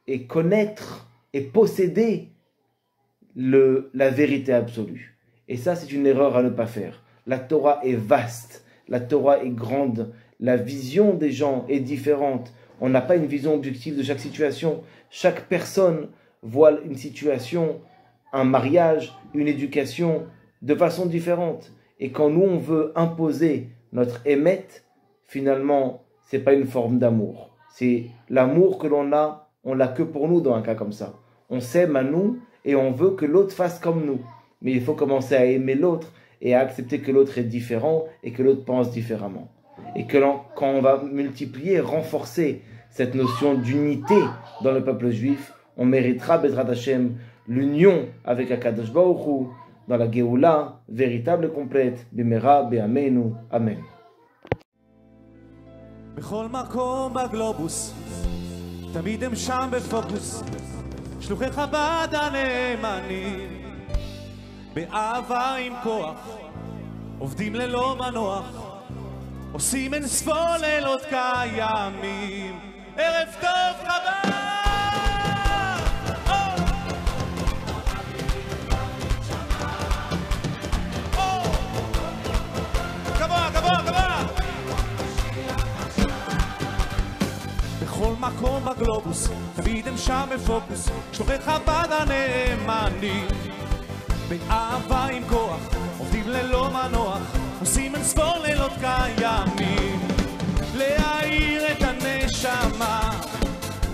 et connaître et posséder la vérité absolue. Et ça, c'est une erreur à ne pas faire. La Torah est vaste, la Torah est grande, la vision des gens est différente. On n'a pas une vision objective de chaque situation. Chaque personne voit une situation, un mariage, une éducation de façon différente. Et quand nous, on veut imposer notre émet, finalement, ce n'est pas une forme d'amour. C'est l'amour que l'on a, on l'a que pour nous dans un cas comme ça. On s'aime à nous et on veut que l'autre fasse comme nous. Mais il faut commencer à aimer l'autre et à accepter que l'autre est différent et que l'autre pense différemment. Et que quand on va multiplier, renforcer cette notion d'unité dans le peuple juif, on méritera, Bezrat Hashem, l'union avec Akadosh Baruch Hu dans la Géoula véritable et complète. Bimera, Be'amenu, Amen. בכל מקום בגלובוס, תמיד הם שם בפוקוס, שלוחי חב"ד הנאמנים, באהבה עם כוח, עובדים ללא מנוח, עושים אין ספור לילות קיימים. ערב טוב חב"ד! בכל מקום בגלובוס, תמיד הם שם בפוקוס, שלוחי חב"ד הנאמנים, באהבה עם כוח, עובדים ללא מנוח, עושים אין ספור לילות קיימים, להאיר את הנשמה,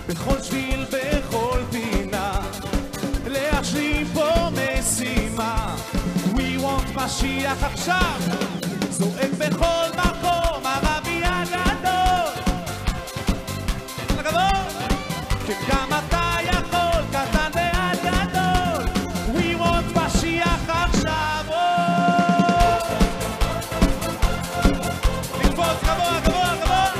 בכל שביל, בכל פינה, להשלים פה משימה, We want משיח עכשיו, זועק בכל מקום, הרבי הגדול, שגם אתה יכול, קטן ועד גדול, We want משיח עכשיו, לקפוץ גבוה, גבוה, גבוה.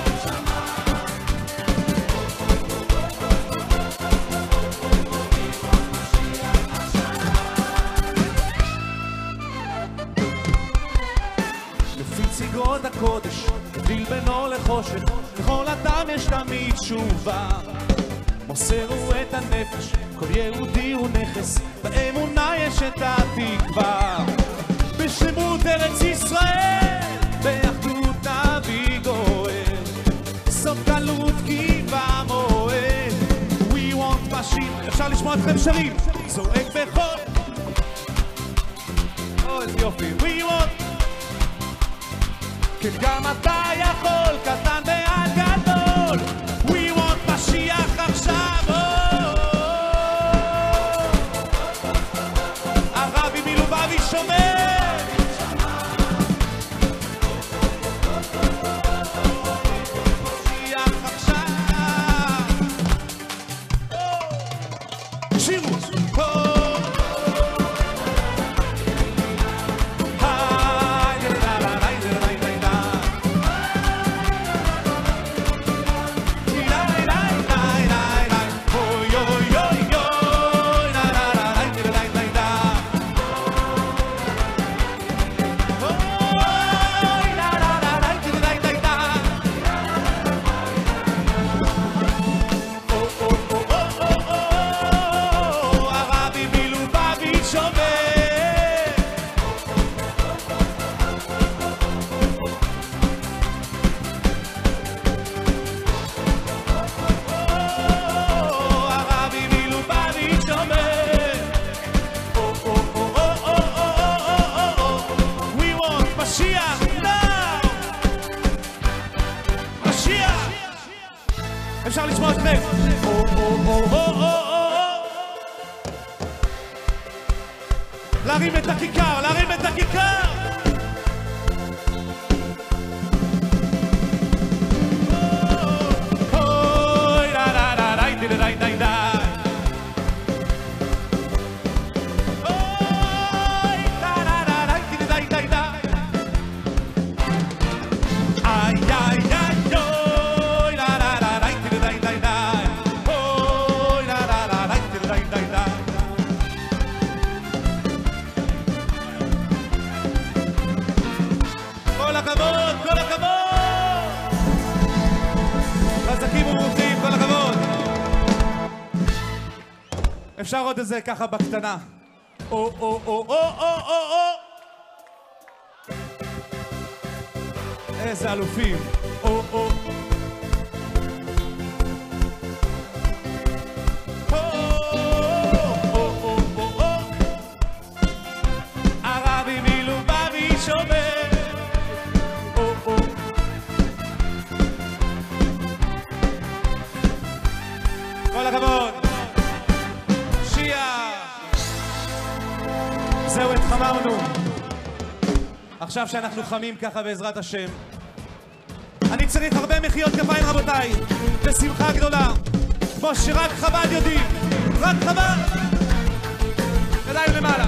לפי צגרות הקודש, הבדיל בינו לחושך, לכל אדם יש תמיד תשובה. מוסרו את הנפש, כל יהודי הוא נכס, באמונה יש את התקווה. בשלמות ארץ ישראל, באחדות נביא גואל, סוף גלות כי במועד. We want משיח, אפשר לשמוע אתכם שרים, זועק בכל. איזה יופי, We want כן גם אתה יכול, קטן ועד גדול. We want משיח עכשיו. הרבי מלובביץ' אומר משיח עכשיו. שירו אפשר לשמוע אתכם. להרים את הכיכר, להרים את הכיכר. אוי לה לה לה לה די די די די. אוי לה לה לה לה די די די די. איי איי איי. כל הכבוד, כל הכבוד! חזקים וברוכים, כל הכבוד! אפשר עוד איזה ככה בקטנה. או או או או או או או איזה אלופים! או או הרבי מלובביץ' אומר כל הכבוד. שיעה. זהו, התחמרנו. עכשיו שאנחנו חמים ככה בעזרת השם, אני צריך הרבה מחיאות כפיים רבותיי, בשמחה גדולה, כמו שרק חב"ד יודעים. רק חב"ד. ידיים למעלה.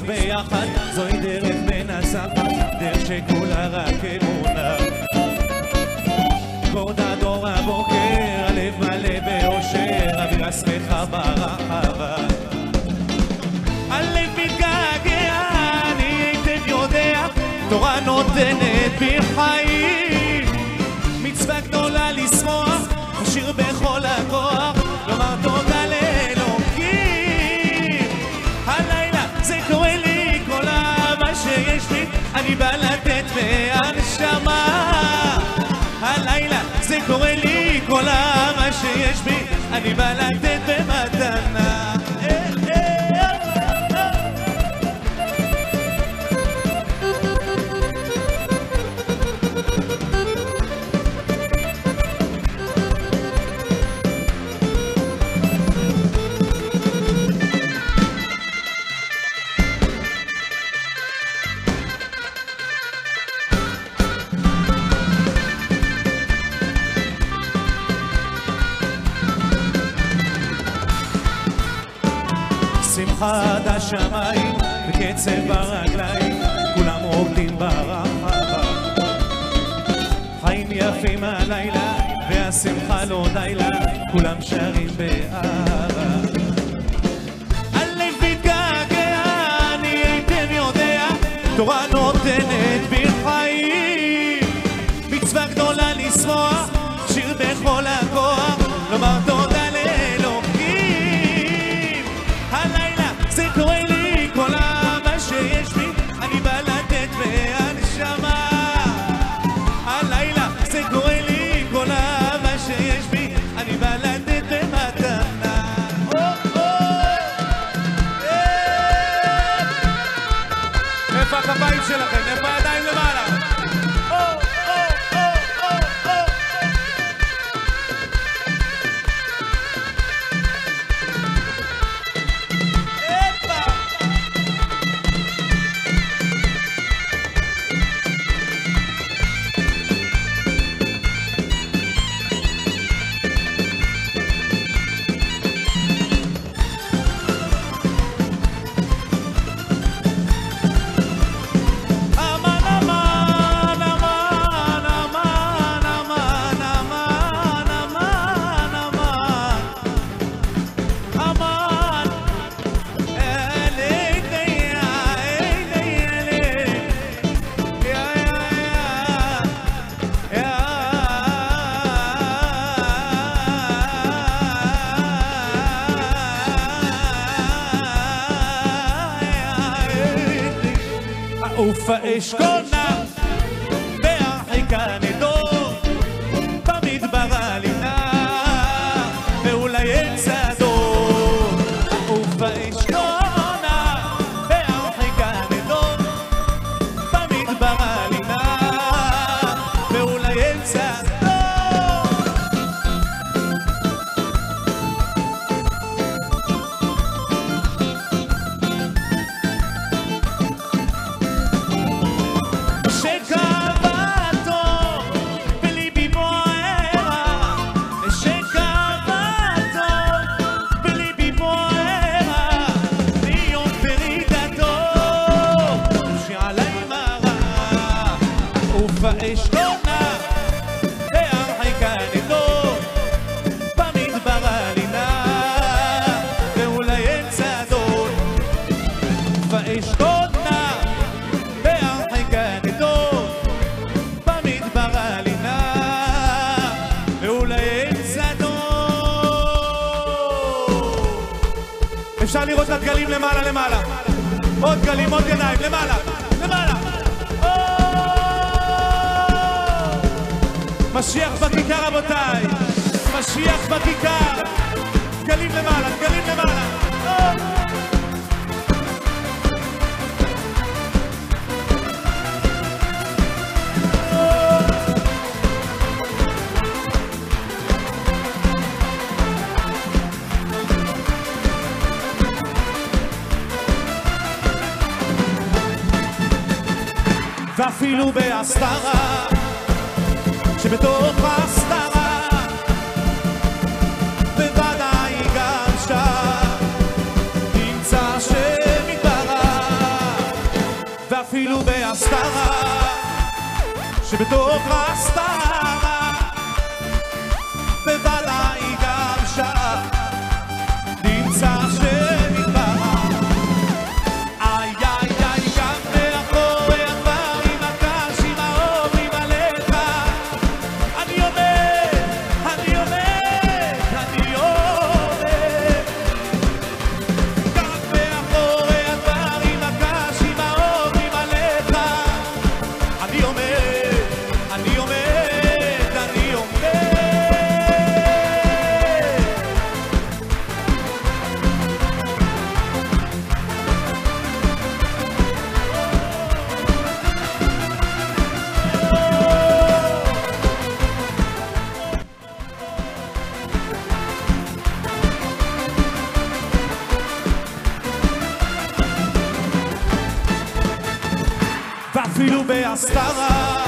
ביחד, זוהי דרך מנצחת, דרך שכולה רק אמונה. כבוד הדור הבוקר, הלב מלא באושר, אווירה שמחה ברחבה. הלב מתגעגע, אני היטב יודע, תורה נותנת בי חיים. מצווה גדולה לשמוח, לשיר בכל הכוח, לומר תודה לאלוקים. הלילה זה קורה לי, כל אהבה שיש לי, אני בא לתת מהנשמה. הלילה זה קורה לי, כל אהבה שיש בי, אני בא לתת במתנה. שמחת השמיים וקצב ברגליים, כולם רוקדים ברחבה. חיים יפים הלילה והשמחה לא די לה, כולם שרים באהבה. הלב מתגעגע, אני היטב יודע, תורה נותנת בי חיים. מצווה גדולה לשמוח, שיר בכל הכוח, לומר תודה לאלוקים. הלילה זה קורה לי, כל אהבה שיש בי, אני בא לתת מהנשמה. הלילה זה קורה לי, כל אהבה שיש בי, אני בא לתת במתנה. איפה הכפיים שלכם? איפה הידיים למעלה? ופאשכונה והרחיקה נדור במדבר עלינה ואולי אין צדור. ופאשכונה והרחיקה נדור במדבר עלינה ואולי אין צדור. ופאשכונה והרחיקה נדור במדבר עלינה ואולי אין צדור. ופאשכונה והרחיקה נדור במדבר עלינה ואולי אין צדור. אפשר לראות את הדגלים למעלה למעלה, עוד גלים, עוד ידיים, למעלה למעלה. משיח בכיכר רבותיי, משיח בכיכר. דגלים למעלה, דגלים למעלה. ואפילו בהסתרה שבתוך ההסתרה בוודאי גם שם נמצא שם יתברך. בהסתרה, שבתוך ההסתרה בוודאי גם שם נמצא שמתברר. איי איי איי, גם מאחורי הדברים הקשים האורים עליך, אני עומד, אני עומד, אני עומד. גם מאחורי הדברים הקשים האורים עליך, אני עומד, אני עומד, אני עומד. ואפילו בהסתרה,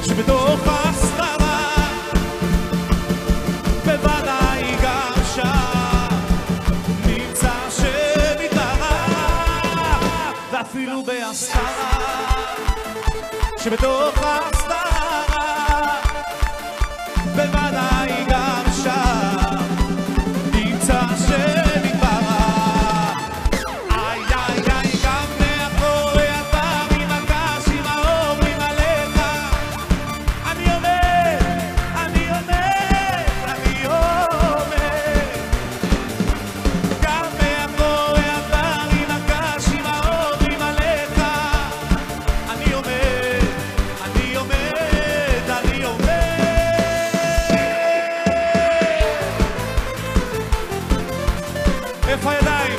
שבתוך ההסתרה בוודאי גם שם נמצא שמתברר. ואפילו בהסתרה, שבתוך ההסתרה בוודאי גם שם נמצא שמתברר. איי איי איי, גם מאחורי הדברים הקשים האורים עליך, אני עומד, אני עומד, אני עומד. גם מאחורי הדברים הקשים האורים עליך, אני עומד, אני עומד, אני עומד. איפה הידיים?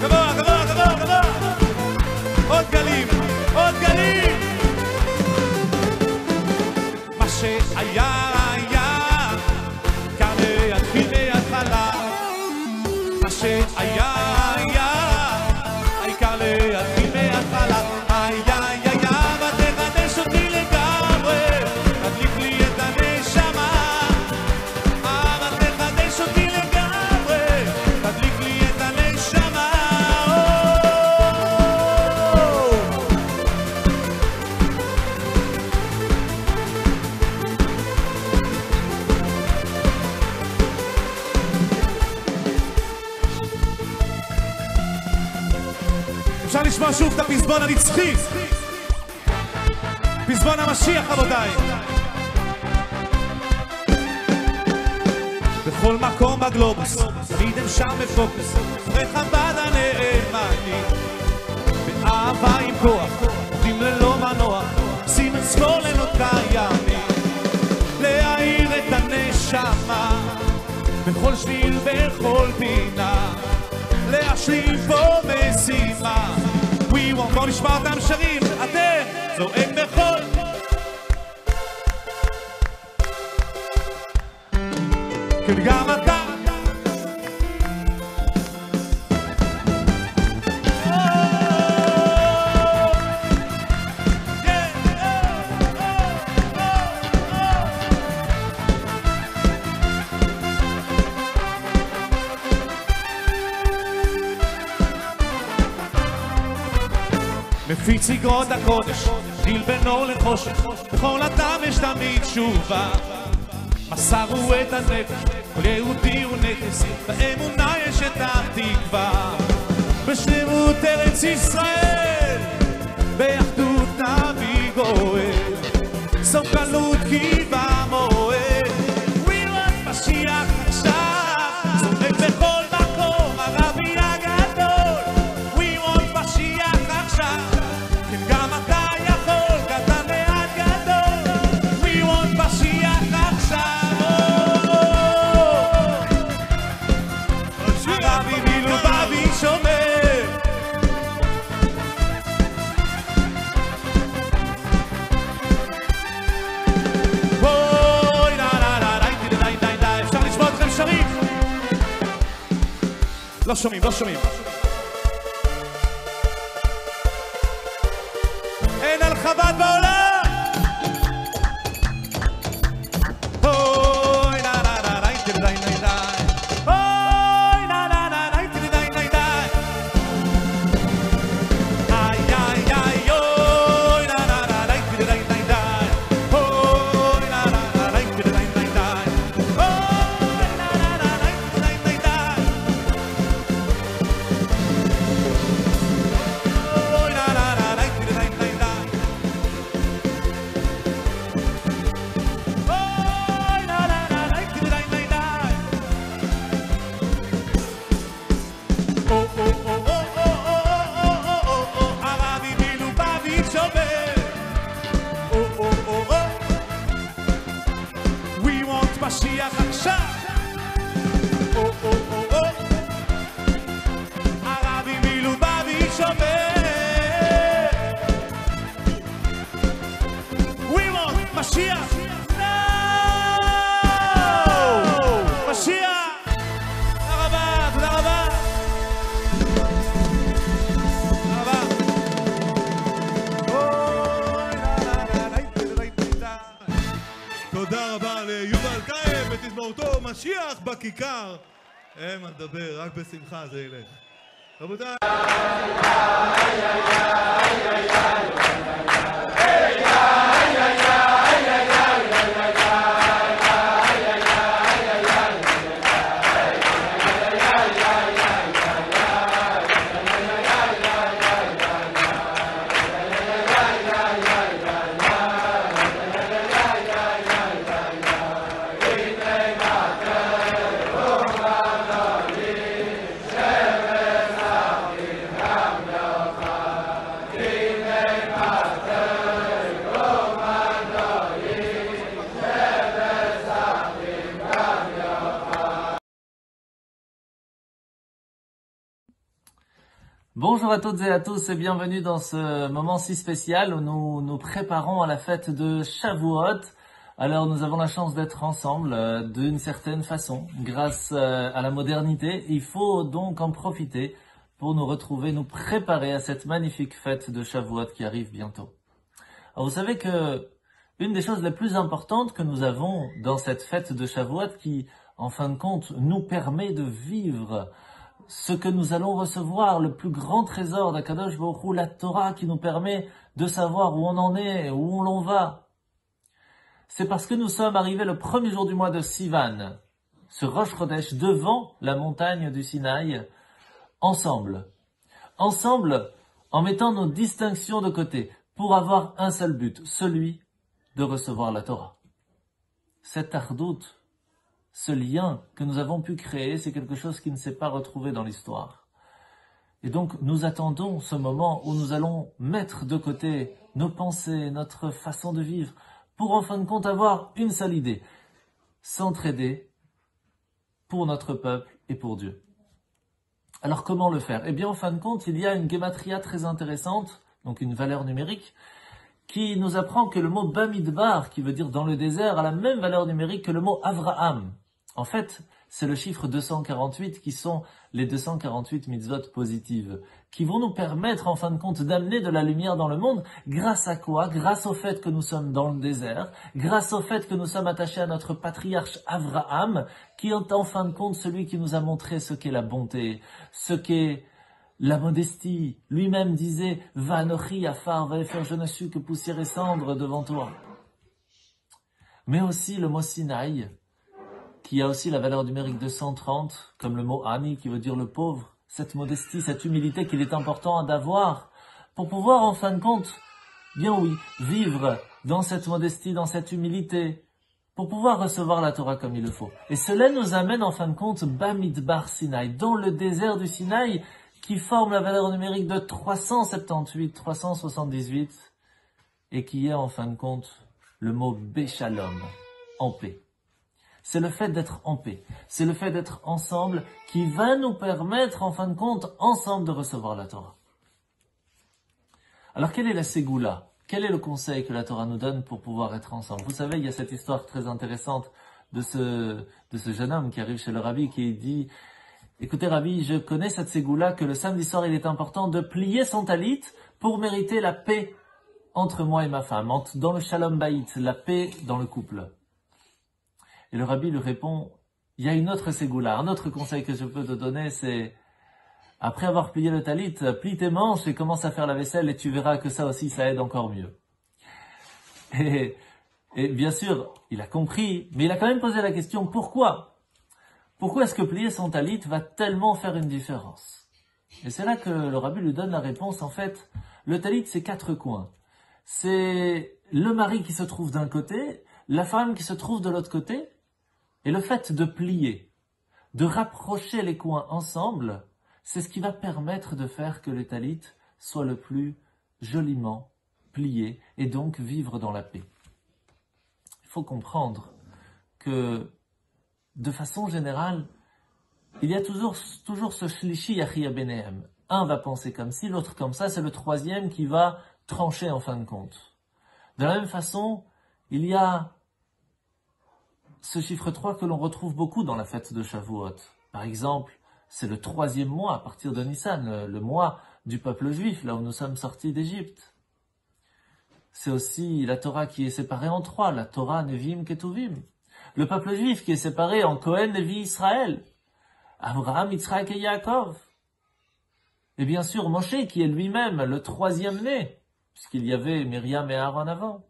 גבוה, גבוה, גבוה, גבוה. עוד גלים, עוד גלים. מה שהיה היה, כאן להתחיל מההתחלה. מה שהיה היה, העיקר להתחיל מההתחלה. איי איי איי, ותחדש אותי לגמרי, תדליק לי את הנשמה. ותחדש אותי לגמרי, תדליק לי את הנשמה. אפשר לשמוע שוב את הפזמון הנצחי, פזמון המשיח, רבותיי. בכל מקום בגלובוס, תמיד הם שם בפוקוס, וחב"ד הנאמנים, באהבה עם כוח, עובדים ללא מנוח, עושים את שמאל לילות כימים, להאיר את הנשמה, בכל שביל, בכל פינה, להשלים פה משימה. We want, בואו נשמע אותם שרים, אתם זועק בכל. כן, גם אתה. מפיץ איגרות הקודש, גיל בינו לחושך, בכל אדם יש תמיד תשובה. מסרו את הנפש, כל יהודי הוא נכס, באמונה יש את התקווה. בשלמות ארץ ישראל, באחדות נביא גואל, סוף גלות כי במועד. We want משיח עכשיו, זורק בכל מקום, הרבי הגדול. We want משיח עכשיו, כן גם אתה יכול, קטן מעט גדול. We want משיח עכשיו, הרבי מלובביץ' שומר. בואי נה נה נה נה נה נה נה, אפשר לשמוע אתכם שרים? לא שומעים, לא שומעים. אין על חב"ד בעולם. בואי נה נה נה נה נה נה נה, בואי נה נה נה נה נה נה נה. איי איי איי, בכיכר, אין מה לדבר, רק בשמחה זה ילך. רבותיי. Bonjour à toutes et à tous et bienvenue dans ce moment si spécial où nous nous préparons à la fête de Shavuot. Alors nous avons la chance d'être ensemble d'une certaine façon grâce à la modernité. Il faut donc en profiter pour nous retrouver, nous préparer à cette magnifique fête de Shavuot qui arrive bientôt. Alors vous savez que une des choses les plus importantes que nous avons dans cette fête de Shavuot qui en fin de compte nous permet de vivre ce que nous allons recevoir, le plus grand trésor d'Akadosh Baruch Hu, la Torah qui nous permet de savoir où on en est, où l'on va. C'est parce que nous sommes arrivés le premier jour du mois de Sivan, ce Rosh Chodesh, devant la montagne du Sinaï, ensemble, en mettant nos distinctions de côté, pour avoir un seul but, celui de recevoir la Torah. Cette ardoute, ce lien que nous avons pu créer, c'est quelque chose qui ne s'est pas retrouvé dans l'histoire. Et donc, nous attendons ce moment où nous allons mettre de côté nos pensées, notre façon de vivre, pour en fin de compte avoir une seule idée, s'entraider pour notre peuple et pour Dieu. Alors, comment le faire? Eh bien, en fin de compte, il y a une gematria très intéressante, donc une valeur numérique, qui nous apprend que le mot Bamidbar, qui veut dire dans le désert, a la même valeur numérique que le mot Avraham. En fait, c'est le chiffre 248 qui sont les 248 mitzvot positives, qui vont nous permettre en fin de compte d'amener de la lumière dans le monde. Grâce à quoi? Grâce au fait que nous sommes dans le désert, grâce au fait que nous sommes attachés à notre patriarche Avraham, qui est en fin de compte celui qui nous a montré ce qu'est la bonté, ce qu'est la modestie. Lui-même disait « Vanochi afar vefer, je ne suis que poussière et cendre devant toi ». Mais aussi le mot Sinaï, qui a aussi la valeur numérique de 130, comme le mot Ami, qui veut dire le pauvre, cette modestie, cette humilité qu'il est important d'avoir, pour pouvoir en fin de compte, bien oui, vivre dans cette modestie, dans cette humilité, pour pouvoir recevoir la Torah comme il le faut. Et cela nous amène en fin de compte Bamidbar Sinaï, dans le désert du Sinaï, qui forme la valeur numérique de 378, 378, et qui est en fin de compte le mot Béchalom, en paix. C'est le fait d'être en paix, c'est le fait d'être ensemble qui va nous permettre en fin de compte ensemble de recevoir la Torah. Alors quelle est la ségoula? Quel est le conseil que la Torah nous donne pour pouvoir être ensemble? Vous savez, il y a cette histoire très intéressante de ce jeune homme qui arrive chez le Rabbi qui dit « Écoutez Rabbi, je connais cette ségoula que le samedi soir il est important de plier son talit pour mériter la paix entre moi et ma femme, dans le shalom baït, la paix dans le couple. » Et le Rabbi lui répond, il y a une autre ségoula, un autre conseil que je peux te donner, c'est, après avoir plié le talit, plie tes manches et commence à faire la vaisselle et tu verras que ça aussi, ça aide encore mieux. Et bien sûr, il a compris, mais il a quand même posé la question, pourquoi? Pourquoi est-ce que plier son talit va tellement faire une différence? Et c'est là que le Rabbi lui donne la réponse, en fait, le talit c'est 4 coins. C'est le mari qui se trouve d'un côté, la femme qui se trouve de l'autre côté, et le fait de plier, de rapprocher les coins ensemble, c'est ce qui va permettre de faire que le talit soit le plus joliment plié et donc vivre dans la paix. Il faut comprendre que, de façon générale, il y a toujours ce shlishi yachia benehem. Un va penser comme ci, l'autre comme ça, c'est le troisième qui va trancher en fin de compte. De la même façon, il y a ce chiffre 3 que l'on retrouve beaucoup dans la fête de Shavuot. Par exemple, c'est le 3e mois à partir de Nissan, le mois du peuple juif, là où nous sommes sortis d'Égypte. C'est aussi la Torah qui est séparée en 3, la Torah, Nevim, Ketuvim. Le peuple juif qui est séparé en Cohen, Lévi, Israël. Abraham, Yitzhak et Yaakov. Et bien sûr, Moshe qui est lui-même le troisième né, puisqu'il y avait Myriam et Aaron avant.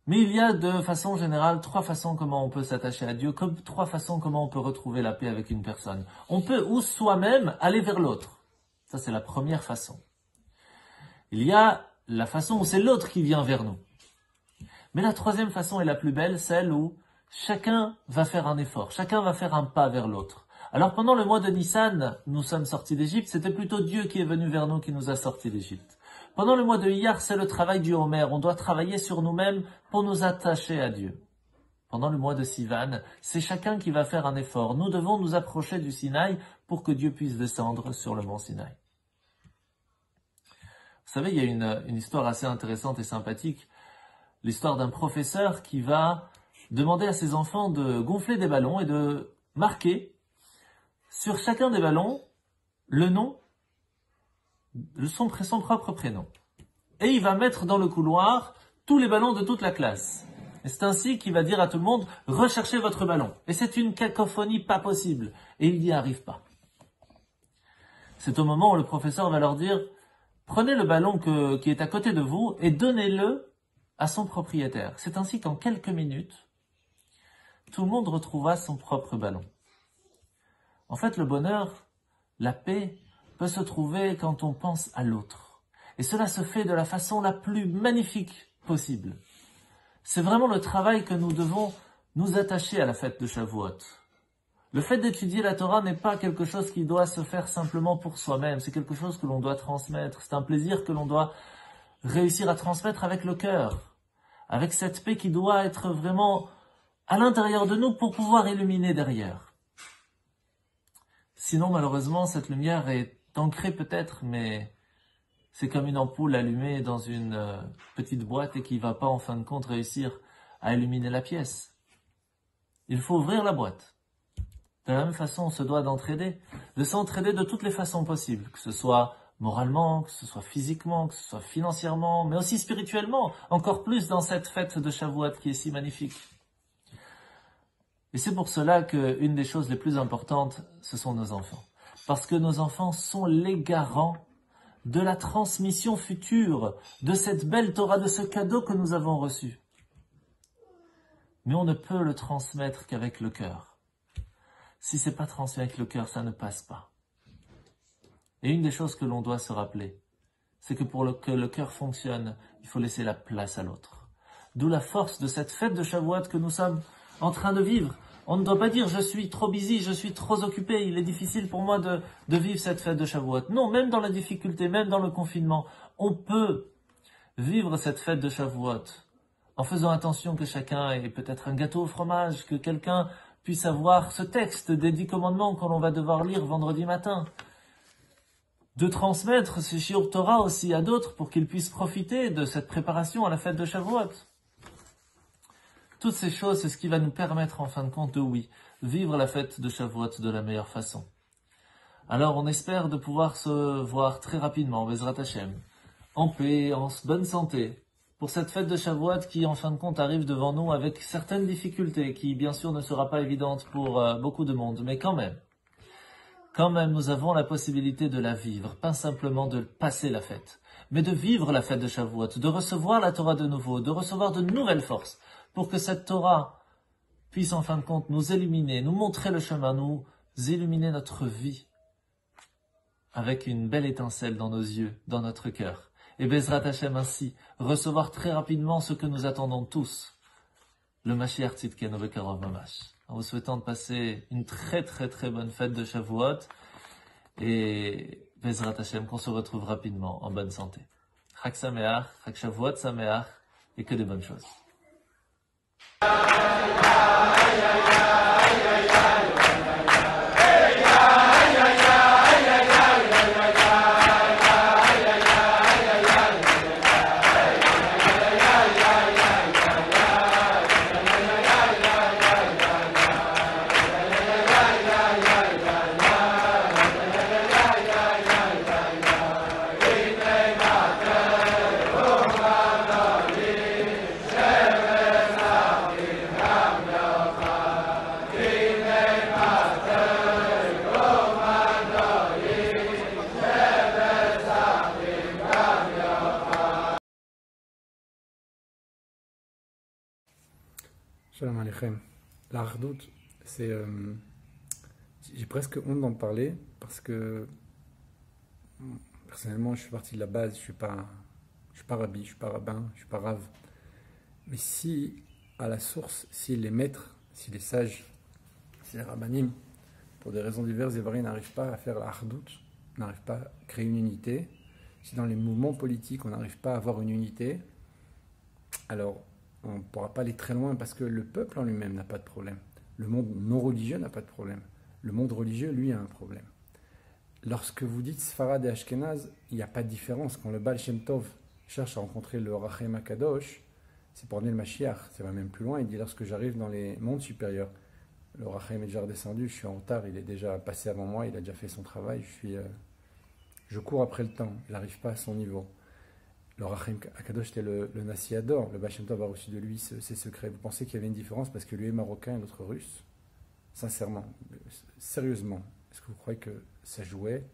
Mais il y a de façon générale 3 façons comment on peut s'attacher à Dieu, comme 3 façons comment on peut retrouver la paix avec une personne. On peut ou soi-même aller vers l'autre. Ça, c'est la première façon. Il y a la façon où c'est l'autre qui vient vers nous. Mais la troisième façon est la plus belle, celle où chacun va faire un effort, chacun va faire un pas vers l'autre. Alors pendant le mois de Nissan, nous sommes sortis d'Égypte, c'était plutôt Dieu qui est venu vers nous, qui nous a sortis d'Égypte. Pendant le mois de Iyar, c'est le travail du Homer, on doit travailler sur nous-mêmes pour nous attacher à Dieu. Pendant le mois de Sivan, c'est chacun qui va faire un effort. Nous devons nous approcher du Sinaï pour que Dieu puisse descendre sur le mont Sinaï. Vous savez, il y a une histoire assez intéressante et sympathique. L'histoire d'un professeur qui va demander à ses enfants de gonfler des ballons et de marquer sur chacun des ballons le nom, son propre prénom. Et il va mettre dans le couloir tous les ballons de toute la classe. Et c'est ainsi qu'il va dire à tout le monde, recherchez votre ballon. Et c'est une cacophonie pas possible. Et il n'y arrive pas. C'est au moment où le professeur va leur dire, prenez le ballon qui est à côté de vous et donnez-le à son propriétaire. C'est ainsi qu'en quelques minutes, tout le monde retrouvera son propre ballon. En fait, le bonheur, la paix, peut se trouver quand on pense à l'autre. Et cela se fait de la façon la plus magnifique possible. C'est vraiment le travail que nous devons nous attacher à la fête de Shavuot. Le fait d'étudier la Torah n'est pas quelque chose qui doit se faire simplement pour soi-même, c'est quelque chose que l'on doit transmettre, c'est un plaisir que l'on doit réussir à transmettre avec le cœur, avec cette paix qui doit être vraiment à l'intérieur de nous pour pouvoir illuminer derrière. Sinon, malheureusement, cette lumière est ancrée peut-être, mais c'est comme une ampoule allumée dans une petite boîte et qui ne va pas en fin de compte réussir à illuminer la pièce. Il faut ouvrir la boîte. De la même façon, on se doit d'entraider, de s'entraider de toutes les façons possibles, que ce soit moralement, que ce soit physiquement, que ce soit financièrement, mais aussi spirituellement, encore plus dans cette fête de Shavuot qui est si magnifique. Et c'est pour cela qu'une des choses les plus importantes, ce sont nos enfants. Parce que nos enfants sont les garants de la transmission future de cette belle Torah, de ce cadeau que nous avons reçu. Mais on ne peut le transmettre qu'avec le cœur. Si c'est pas transmis avec le cœur, ça ne passe pas. Et une des choses que l'on doit se rappeler, c'est que pour que le cœur fonctionne, il faut laisser la place à l'autre. D'où la force de cette fête de Shavuot que nous sommes en train de vivre. On ne doit pas dire « je suis trop busy, je suis trop occupé, il est difficile pour moi de vivre cette fête de Shavuot ». Non, même dans la difficulté, même dans le confinement, on peut vivre cette fête de Shavuot en faisant attention que chacun ait peut-être un gâteau au fromage, que quelqu'un puisse avoir ce texte des 10 commandements que l'on va devoir lire vendredi matin. De transmettre ce shiur Torah aussi à d'autres pour qu'ils puissent profiter de cette préparation à la fête de Shavuot. Toutes ces choses, c'est ce qui va nous permettre en fin de compte de, vivre la fête de Shavuot de la meilleure façon. Alors on espère de pouvoir se voir très rapidement, Bezrat Hashem, en paix, en bonne santé, pour cette fête de Shavuot qui en fin de compte arrive devant nous avec certaines difficultés, qui bien sûr ne sera pas évidente pour beaucoup de monde, mais quand même nous avons la possibilité de la vivre, pas simplement de passer la fête, mais de vivre la fête de Shavuot, de recevoir la Torah de nouveau, de recevoir de nouvelles forces, pour que cette Torah puisse en fin de compte nous illuminer, nous montrer le chemin, nous illuminer notre vie avec une belle étincelle dans nos yeux, dans notre cœur. Et Bezrat Hashem ainsi, recevoir très rapidement ce que nous attendons tous, le Mashiach Tzidkenu Bekarov Mamash. En vous souhaitant de passer une très très très bonne fête de Shavuot et Bezrat Hashem qu'on se retrouve rapidement en bonne santé. Chag Sameach, Chag Shavuot Sameach et que de bonnes choses. Shalom Aleichem. La Hardout, c'est. J'ai presque honte d'en parler parce que personnellement, je suis parti de la base. Je suis pas rabbi, je suis pas rabbin, je suis pas rave. Mais si à la source, si les maîtres, si les sages, si les rabbanim, pour des raisons diverses et variées, n'arrivent pas à faire la Hardout, n'arrivent pas à créer une unité, si dans les mouvements politiques on n'arrive pas à avoir une unité, alors on ne pourra pas aller très loin parce que le peuple en lui-même n'a pas de problème. Le monde non religieux n'a pas de problème. Le monde religieux, lui, a un problème. Lorsque vous dites Sfarad et Ashkenaz, il n'y a pas de différence. Quand le Baal Shem Tov cherche à rencontrer le Rachem HaKadosh, c'est pour amener le Mashiach. Ça va même plus loin. Il dit lorsque j'arrive dans les mondes supérieurs, le Rachem est déjà redescendu, je suis en retard, il est déjà passé avant moi, il a déjà fait son travail, je cours après le temps, il n'arrive pas à son niveau. Le Rachem HaKadosh était le Nassi Ador, le Baal Shem Tov a reçu de lui ses secrets. Vous pensez qu'il y avait une différence parce que lui est marocain et l'autre russe? Sincèrement, sérieusement, est-ce que vous croyez que ça jouait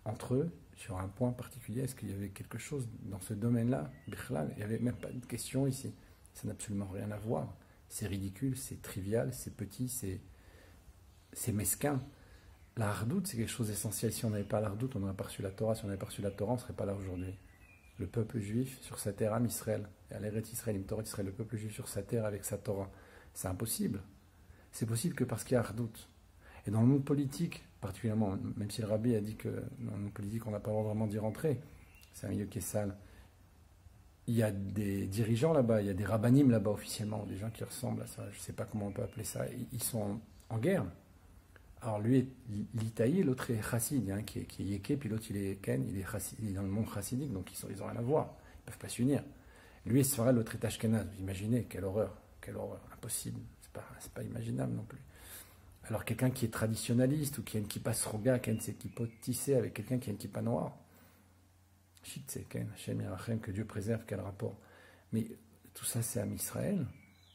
entre eux sur un point particulier? Est-ce qu'il y avait quelque chose dans ce domaine-là? Bichlal, il n'y avait même pas de question ici. Ça n'a absolument rien à voir. C'est ridicule, c'est trivial, c'est petit, c'est mesquin. La hardout, c'est quelque chose d'essentiel. Si on n'avait pas la hardout, on n'aurait pas reçu la Torah. Si on n'avait pas reçu la Torah, on ne serait pas là aujourd'hui. Le peuple juif sur sa terre, Am Israël, et à l'Eretz Israël, Im Torah Israël, le peuple juif sur sa terre avec sa Torah, c'est impossible. C'est possible que parce qu'il y a hardout. Et dans le monde politique, particulièrement, même si le rabbi a dit que dans le monde politique, on n'a pas le droit vraiment d'y rentrer, c'est un milieu qui est sale. Il y a des dirigeants là-bas, il y a des rabbanim là-bas officiellement, des gens qui ressemblent à ça, je ne sais pas comment on peut appeler ça, ils sont en guerre. Alors lui est l'Itaï, l'autre est chassid, hein, qui est yéké, puis l'autre il est ken, il est dans le monde chassidique, donc ils n'ont rien à voir, ils ne peuvent pas s'unir. Lui est Sfarad, l'autre est ashkenaz, vous imaginez, quelle horreur, impossible, c'est pas imaginable non plus. Alors quelqu'un qui est traditionnaliste, ou qui a une kippa sroga, qui a une kippa tissée avec quelqu'un qui a une kippa noire, que Dieu préserve, quel rapport. Mais tout ça, c'est Am Israël,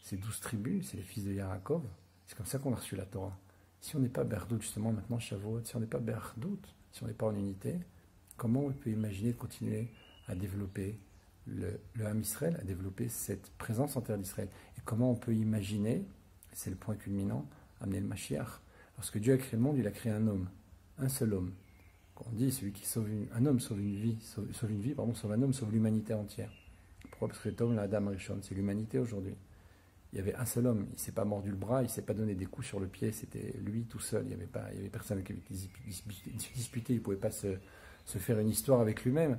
c'est 12 tribus, c'est les fils de Yaakov. C'est comme ça qu'on a reçu la Torah. Si on n'est pas Berdout, justement, maintenant, Shavuot, si on n'est pas Berdout, si on n'est pas en unité, comment on peut imaginer de continuer à développer le Am Israël, à développer cette présence en terre d'Israël? Et comment on peut imaginer, c'est le point culminant, amener le Mashiach? Lorsque Dieu a créé le monde, il a créé un homme, un seul homme. On dit celui qui sauve un homme sauve une vie, sauve un homme, sauve l'humanité entière. Pourquoi? Parce que cet homme, l'Adam Rishon, c'est l'humanité aujourd'hui. Il y avait un seul homme, il ne s'est pas mordu le bras, il ne s'est pas donné des coups sur le pied, c'était lui tout seul. Il y avait personne qui se disputait, il ne pouvait pas se faire une histoire avec lui-même.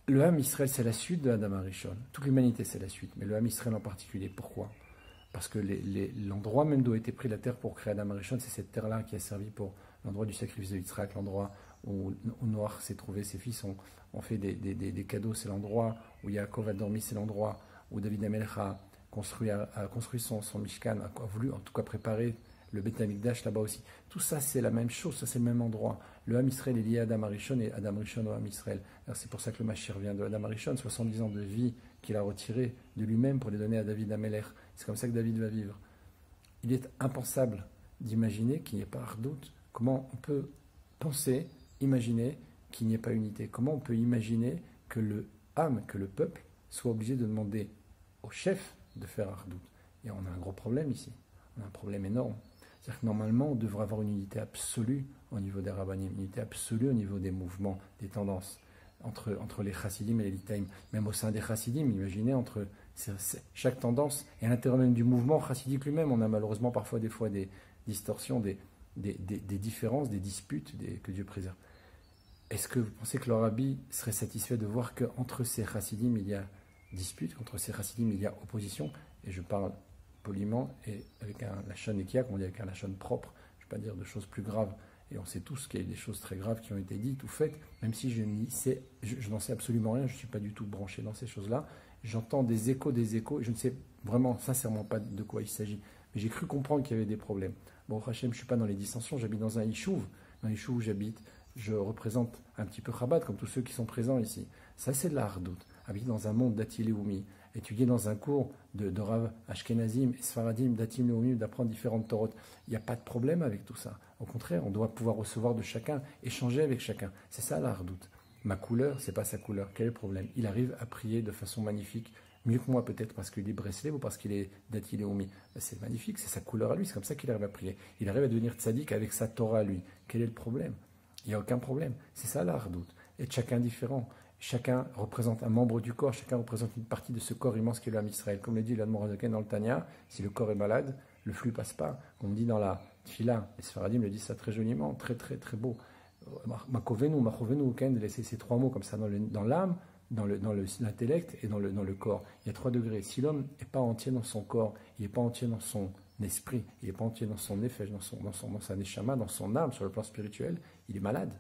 Le Ham Israël, c'est la suite de l'Adam Rishon. Toute l'humanité, c'est la suite, mais le Ham Israël en particulier. Pourquoi? Parce que l'endroit même d'où a été pris la terre pour créer Adam Rishon, c'est cette terre-là qui a servi pour l'endroit du sacrifice de Yitzhak, l'endroit où Noach s'est trouvé, ses fils ont fait des cadeaux, c'est l'endroit où Yaakov a dormi, c'est l'endroit où David HaMelech a construit son Mishkan, a voulu en tout cas préparer le Beth Amikdash là-bas aussi. Tout ça, c'est la même chose, ça c'est le même endroit. Le Ham Israël est lié à Adam Rishon et Adam Rishon au Ham Israël. C'est pour ça que le Mashiach vient de Adam Rishon, 70 ans de vie qu'il a retiré de lui-même pour les donner à David HaMelech. C'est comme ça que David va vivre. Il est impensable d'imaginer qu'il n'y ait pas hardout. Comment on peut penser, imaginer qu'il n'y ait pas unité? Comment on peut imaginer que le Ham, que le peuple, soit obligé de demander au chef de faire hardout? Et on a un gros problème ici. On a un problème énorme. C'est-à-dire que normalement, on devrait avoir une unité absolue au niveau des rabbanim, une unité absolue au niveau des mouvements, des tendances, entre les chassidim et les litaïm. Même au sein des chassidim, imaginez, entre chaque tendance et à l'intérieur même du mouvement chassidique lui-même, on a malheureusement parfois des distorsions, des différences, des disputes, que Dieu préserve. Est-ce que vous pensez que le rabbi serait satisfait de voir qu'entre ces chassidim, il y a dispute, qu'entre ces chassidim, il y a opposition? Et je parle poliment et avec un lachon ekia, comme on dit, avec un lachon propre. Je ne vais pas dire de choses plus graves. Et on sait tous qu'il y a eu des choses très graves qui ont été dites ou faites, même si je n'en sais absolument rien, je ne suis pas du tout branché dans ces choses-là. J'entends des échos, et je ne sais vraiment, sincèrement pas de quoi il s'agit. Mais j'ai cru comprendre qu'il y avait des problèmes. Bon, Hachem, je ne suis pas dans les dissensions, j'habite dans un yishuv. Dans le yishuv où j'habite, je représente un petit peu Chabad, comme tous ceux qui sont présents ici. Ça, c'est de la hardout. Habiter dans un monde d'Ati Leoumi, étudier dans un cours de Rav Ashkenazim et Sfaradim, d'Ati Leoumi, d'apprendre différentes Torot. Il n'y a pas de problème avec tout ça. Au contraire, on doit pouvoir recevoir de chacun, échanger avec chacun. C'est ça la hardout. Ma couleur, c'est pas sa couleur. Quel est le problème? Il arrive à prier de façon magnifique mieux que moi peut-être parce qu'il est Breslev ou parce qu'il est Datiléoumi. C'est magnifique, c'est sa couleur à lui, c'est comme ça qu'il arrive à prier. Il arrive à devenir tzaddik avec sa Torah à lui. Quel est le problème? Il n'y a aucun problème. C'est ça la hardout. Et chacun différent. Chacun représente un membre du corps, chacun représente une partie de ce corps immense qu'est le Ham Israël. Comme le dit l'Admor Hazaken dans le Tanya, si le corps est malade, le flux passe pas. Comme on dit dans la Tfila, les Sfaradim le disent ça très joliment, très très très beau. Machovenu, c'est ces trois mots comme ça dans l'âme, dans l'intellect et dans le corps. Il y a 3 degrés. Si l'homme n'est pas entier dans son corps, il n'est pas entier dans son esprit, il n'est pas entier dans son effet, dans sa neshama, dans son âme, sur le plan spirituel, il est malade.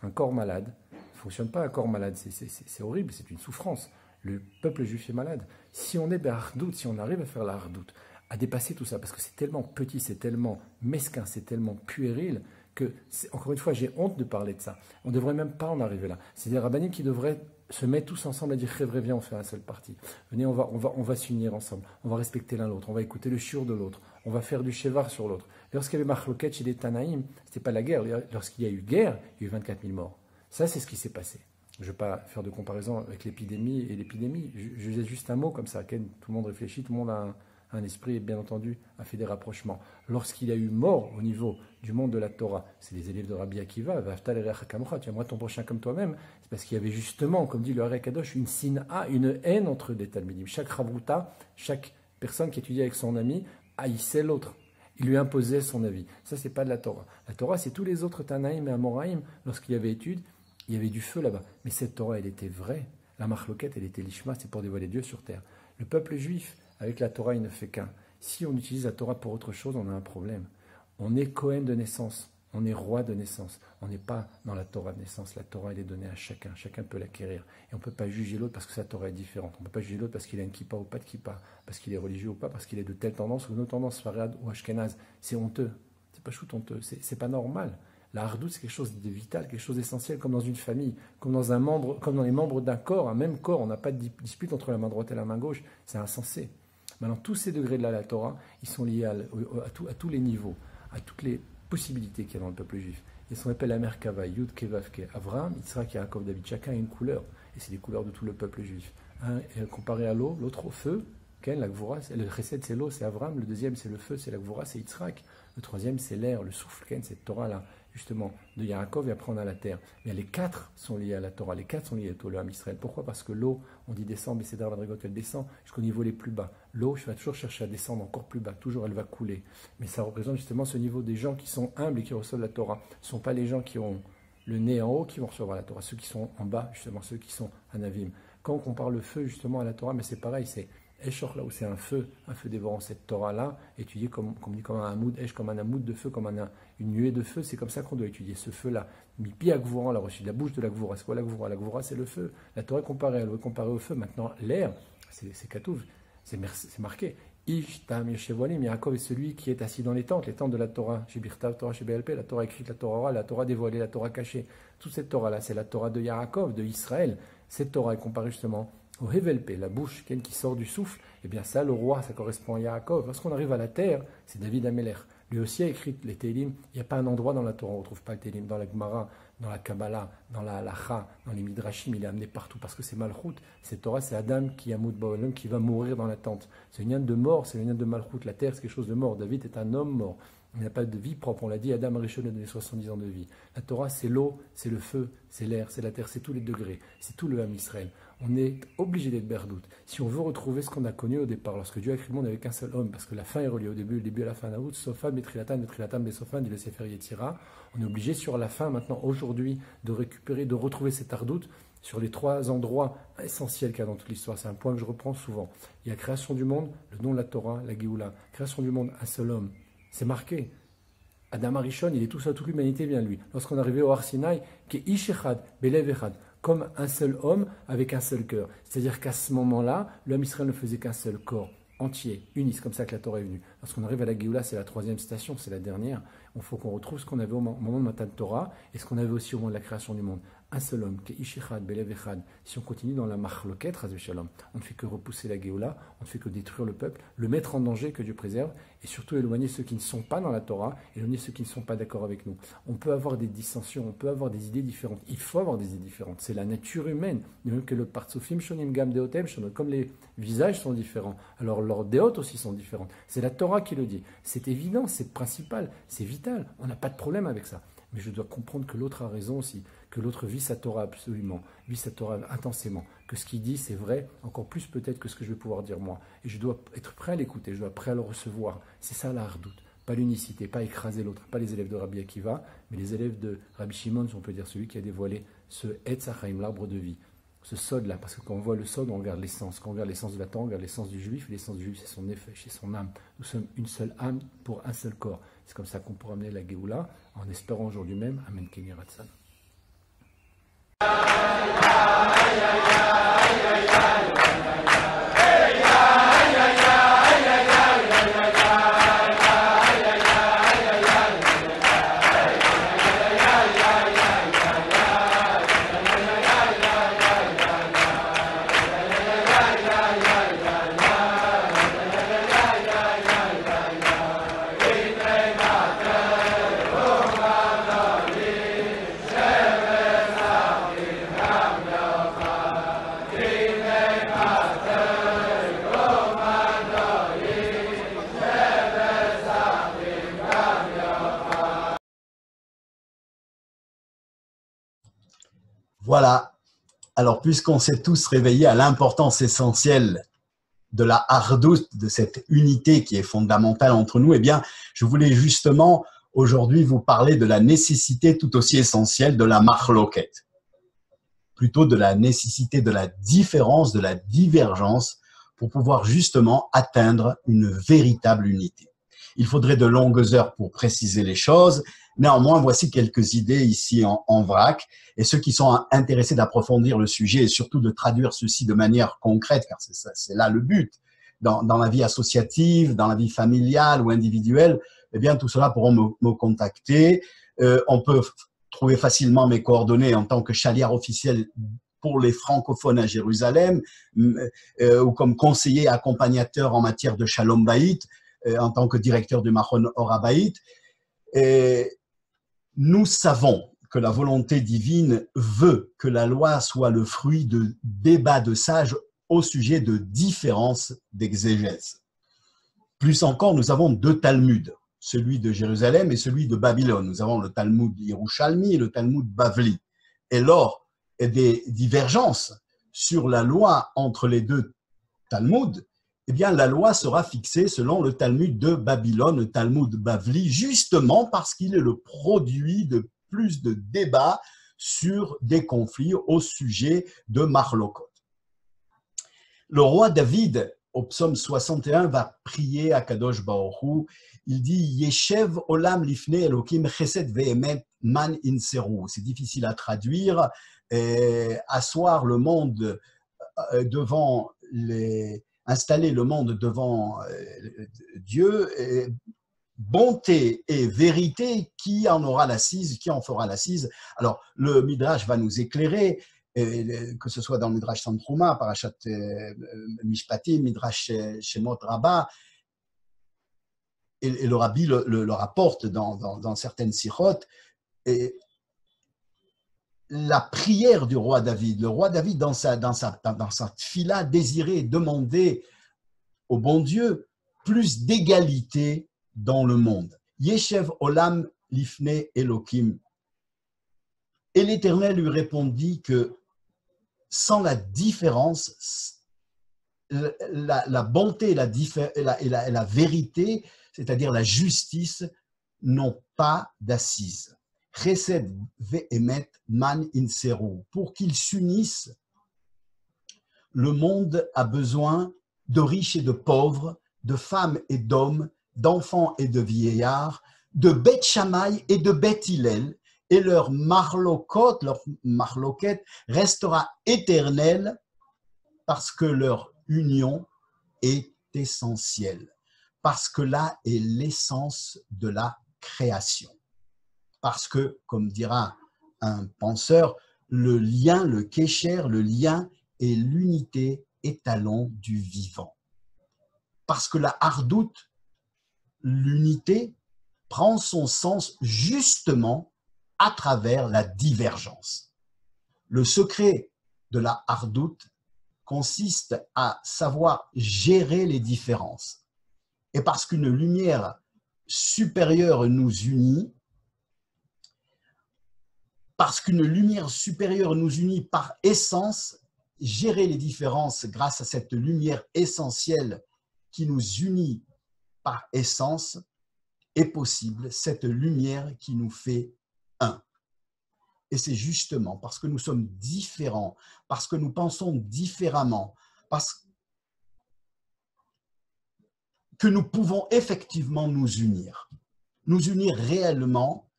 Un corps malade ne fonctionne pas, un corps malade, c'est horrible, c'est une souffrance. Le peuple juif est malade. Si on est be'ardout, si on arrive à faire la hardout, à dépasser tout ça, parce que c'est tellement petit, c'est tellement mesquin, c'est tellement puéril, que, encore une fois, j'ai honte de parler de ça. On ne devrait même pas en arriver là. C'est des rabbinim qui devraient se mettre tous ensemble à dire « viens, on fait un seul parti. Venez, on va s'unir ensemble. On va respecter l'un l'autre. On va écouter le shiur de l'autre. On va faire du shevar sur l'autre. » Lorsqu'il y avait Machloket chez les Tanaïm, ce n'était pas la guerre. Lorsqu'il y a eu guerre, il y a eu 24 000 morts. Ça, c'est ce qui s'est passé. Je ne vais pas faire de comparaison avec l'épidémie et l'épidémie. Je dis juste un mot comme ça. Tout le monde réfléchit, tout le monde a un esprit, et bien entendu, a fait des rapprochements. Lorsqu'il y a eu mort au niveau du monde de la Torah, c'est les élèves de Rabbi Akiva, tu aimeras ton prochain comme toi-même, c'est parce qu'il y avait justement, comme dit le Harei Kadosh, une sina, une haine entre des talmidim. Chaque Ravruta, chaque personne qui étudiait avec son ami, haïssait l'autre. Il lui imposait son avis. Ça, c'est pas de la Torah. La Torah, c'est tous les autres Tanaïm et Amoraïm. Lorsqu'il y avait étude, il y avait du feu là-bas. Mais cette Torah, elle était vraie. La Machloket, elle était l'Ishma, c'est pour dévoiler Dieu sur terre. Le peuple juif, avec la Torah, il ne fait qu'un. Si on utilise la Torah pour autre chose, on a un problème. On est Cohen de naissance, on est roi de naissance. On n'est pas dans la Torah de naissance. La Torah, elle est donnée à chacun. Chacun peut l'acquérir. Et on ne peut pas juger l'autre parce que sa Torah est différente. On ne peut pas juger l'autre parce qu'il a une kippa ou pas de kippa, parce qu'il est religieux ou pas, parce qu'il est de telle tendance ou d'une autre tendance, farad ou ashkenaz. C'est honteux. C'est pas chouette honteux. C'est pas normal. La hardout, c'est quelque chose de vital, quelque chose d'essentiel, comme dans une famille, comme dans les membres d'un corps, un même corps. On n'a pas de dispute entre la main droite et la main gauche. C'est insensé. Maintenant, tous ces degrés de la Torah, ils sont liés à tous les niveaux, à toutes les possibilités qu'il y a dans le peuple juif. Ils sont appelés la Merkava, Yud, Kevav, Ke, Avram, Yitzhak, Yaakov, David. Chacun a une couleur, et c'est les couleurs de tout le peuple juif. Un est comparé à l'eau, l'autre au feu. La Gvura, le Chesed, c'est l'eau, c'est Avram. Le deuxième, c'est le feu, c'est la Gvura, c'est Yitzhak. Le troisième, c'est l'air, le souffle, cette Torah-là, justement, de Yaakov, et après on a la terre. Mais les 4 sont liés à la Torah, les 4 sont liés au Ham Israël. Pourquoi? Parce que l'eau, on dit descend, mais c'est dans la Madrigot, elle descend jusqu'au niveau les plus bas. L'eau, je vais toujours chercher à descendre encore plus bas, toujours elle va couler. Mais ça représente justement ce niveau des gens qui sont humbles et qui reçoivent la Torah. Ce ne sont pas les gens qui ont le nez en haut qui vont recevoir la Torah, ceux qui sont en bas, justement, ceux qui sont anavim. Quand on compare le feu, justement, à la Torah, mais c'est pareil, c'est Eshor, là où c'est un feu dévorant, cette Torah-là, étudiée comme un hamoud, Esh, comme un hamoud de feu, comme une nuée de feu, c'est comme ça qu'on doit étudier ce feu-là. Mipi Agvouran l'a reçu, de la bouche de la Gvoura. C'est quoi la Gvoura? La Gvoura, c'est le feu. La Torah est comparée au feu. Maintenant, l'air, c'est Katouv, c'est marqué. Ish, Tam, Yeshevolim, Yaakov est celui qui est assis dans les tentes de la Torah. Chez Birtav, Torah, chez BLP, la Torah écrite, la Torah orale, la Torah dévoilée, la Torah cachée. Toute cette Torah-là, c'est la Torah de Yaakov, de Israël. Cette Torah est comparée justement au Hevelpé, la bouche qui sort du souffle. Eh bien ça, le roi, ça correspond à Yaakov. Lorsqu'on arrive à la terre, c'est David Amelech. Lui aussi a écrit les Télim. Il n'y a pas un endroit dans la Torah où on ne retrouve pas le Télim. Dans la Gemara, dans la Kabbalah, dans la Halacha, dans les Midrashim, il est amené partout parce que c'est Malchut. Cette Torah, c'est Adam qui qui va mourir dans la tente. C'est une niane de mort, c'est une niane de Malchut. La terre, c'est quelque chose de mort. David est un homme mort. Il n'a pas de vie propre. On l'a dit, Adam Rishon a donné 70 ans de vie. La Torah, c'est l'eau, c'est le feu, c'est l'air, c'est la terre, c'est tous les degrés. C'est tout le Ham Israël. On est obligé d'être berdout. Si on veut retrouver ce qu'on a connu au départ, lorsque Dieu a créé le monde avec un seul homme, parce que la fin est reliée au début, le début à la fin, Naout, Sofan, Betrilatam, Besofan, dit le Sefer Yetzira, on est obligé sur la fin, maintenant, aujourd'hui, de récupérer, de retrouver cet ardout sur les 3 endroits essentiels qu'il y a dans toute l'histoire. C'est un point que je reprends souvent. Il y a création du monde, le nom de la Torah, la Géoula. Création du monde, un seul homme. C'est marqué. Adam Arishon, il est tout seul, toute l'humanité vient de lui. Lorsqu'on est arrivé au Har Sinaï, qui est Ish Echad, Belev Echad, comme un seul homme avec un seul cœur. C'est-à-dire qu'à ce moment-là, l'homme Israël ne faisait qu'un seul corps, entier, uni. C'est comme ça que la Torah est venue. Lorsqu'on arrive à la Géoula, c'est la 3e station, c'est la dernière. Il faut qu'on retrouve ce qu'on avait au moment de Matan Torah et ce qu'on avait aussi au moment de la création du monde. Un seul homme, Keish Echad, Belev Echad. Si on continue dans la Machloket, Chas v'Shalom, on ne fait que repousser la Géoula, on ne fait que détruire le peuple, le mettre en danger, que Dieu préserve, et surtout éloigner ceux qui ne sont pas dans la Torah, éloigner ceux qui ne sont pas d'accord avec nous. On peut avoir des dissensions, on peut avoir des idées différentes. Il faut avoir des idées différentes. C'est la nature humaine. De même que le Partsofim Shonim Gam Deotem, comme les visages sont différents, alors leurs déotes aussi sont différentes. C'est la Torah qui le dit. C'est évident, c'est principal, c'est vital. On n'a pas de problème avec ça. Mais je dois comprendre que l'autre a raison aussi, que l'autre vit sa Torah absolument, vit sa Torah intensément, que ce qu'il dit c'est vrai, encore plus peut-être que ce que je vais pouvoir dire moi. Et je dois être prêt à l'écouter, je dois être prêt à le recevoir. C'est ça la hardout, pas l'unicité, pas écraser l'autre, pas les élèves de Rabbi Akiva, mais les élèves de Rabbi Shimon, si on peut dire celui qui a dévoilé ce Etz Hachaim, l'arbre de vie. Ce sod-là, parce que quand on voit le sod, on regarde l'essence. Quand on regarde l'essence de la Torah, on regarde l'essence du juif. Et l'essence du juif, c'est son effet, c'est son âme. Nous sommes une seule âme pour un seul corps. C'est comme ça qu'on pourra amener la Géoula, en espérant aujourd'hui même. Amen Keni Ratzan. Voilà. Alors, puisqu'on s'est tous réveillés à l'importance essentielle de la hardout, de cette unité qui est fondamentale entre nous, eh bien, je voulais justement aujourd'hui vous parler de la nécessité tout aussi essentielle de la machloket. Plutôt de la nécessité de la différence, de la divergence pour pouvoir justement atteindre une véritable unité. Il faudrait de longues heures pour préciser les choses. Néanmoins, voici quelques idées ici en vrac. Et ceux qui sont intéressés d'approfondir le sujet et surtout de traduire ceci de manière concrète, car c'est là le but, dans la vie associative, dans la vie familiale ou individuelle, eh bien, tout cela pourront me contacter. On peut trouver facilement mes coordonnées en tant que chaliar officiel pour les francophones à Jérusalem ou comme conseiller accompagnateur en matière de Shalom Bayit, en tant que directeur du Machon Or HaBayit. Nous savons que la volonté divine veut que la loi soit le fruit de débats de sages au sujet de différences d'exégèse. Plus encore, nous avons deux Talmuds, celui de Jérusalem et celui de Babylone. Nous avons le Talmud Yerushalmi et le Talmud Bavli. Et lors des divergences sur la loi entre les deux Talmuds, eh bien, la loi sera fixée selon le Talmud de Babylone, le Talmud Bavli, justement parce qu'il est le produit de plus de débats sur des conflits au sujet de Marlokot. Le roi David, au psaume 61, va prier à Kadosh Baruch Hu. Il dit « Yeshev olam lifne Elokim chesed ve'emet man inseru ». C'est difficile à traduire. Asseoir le monde devant installer le monde devant Dieu, bonté et vérité, qui en aura l'assise, qui en fera l'assise. Alors, le Midrash va nous éclairer, que ce soit dans le Midrash Tantruma, Parashat Mishpatim, Midrash Shemot Rabbah, et le Rabbi le rapporte dans certaines sirotes. Et la prière du roi David, le roi David dans sa tfila désirait demander au bon Dieu plus d'égalité dans le monde. Yeshev olam lifne Elokim. Et l'Éternel lui répondit que sans la différence, la bonté et la vérité, c'est-à-dire la justice, n'ont pas d'assise. Chesed ve'emet man inseru. Pour qu'ils s'unissent, le monde a besoin de riches et de pauvres, de femmes et d'hommes, d'enfants et de vieillards, de Beth Shammai et de Beth Hillel, et leur marloquette restera éternelle parce que leur union est essentielle, parce que là est l'essence de la création. Parce que, comme dira un penseur, le lien, le kécher, le lien est l'unité étalon du vivant. Parce que la hardout, l'unité, prend son sens justement à travers la divergence. Le secret de la hardout consiste à savoir gérer les différences. Et parce qu'une lumière supérieure nous unit, par essence, gérer les différences grâce à cette lumière essentielle qui nous unit par essence est possible, cette lumière qui nous fait un. Et c'est justement parce que nous sommes différents, parce que nous pensons différemment, parce que nous pouvons effectivement nous unir réellement,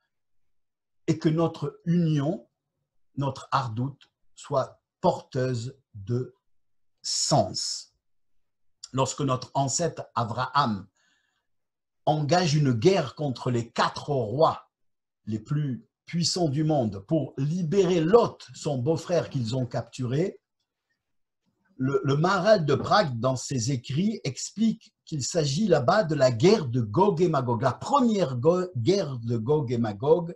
et que notre union, notre hardout, soit porteuse de sens. Lorsque notre ancêtre Abraham engage une guerre contre les 4 rois les plus puissants du monde pour libérer Lot, son beau-frère qu'ils ont capturé, le Maharal de Prague, dans ses écrits, explique qu'il s'agit là-bas de la guerre de Gog et Magog, la première guerre de Gog et Magog,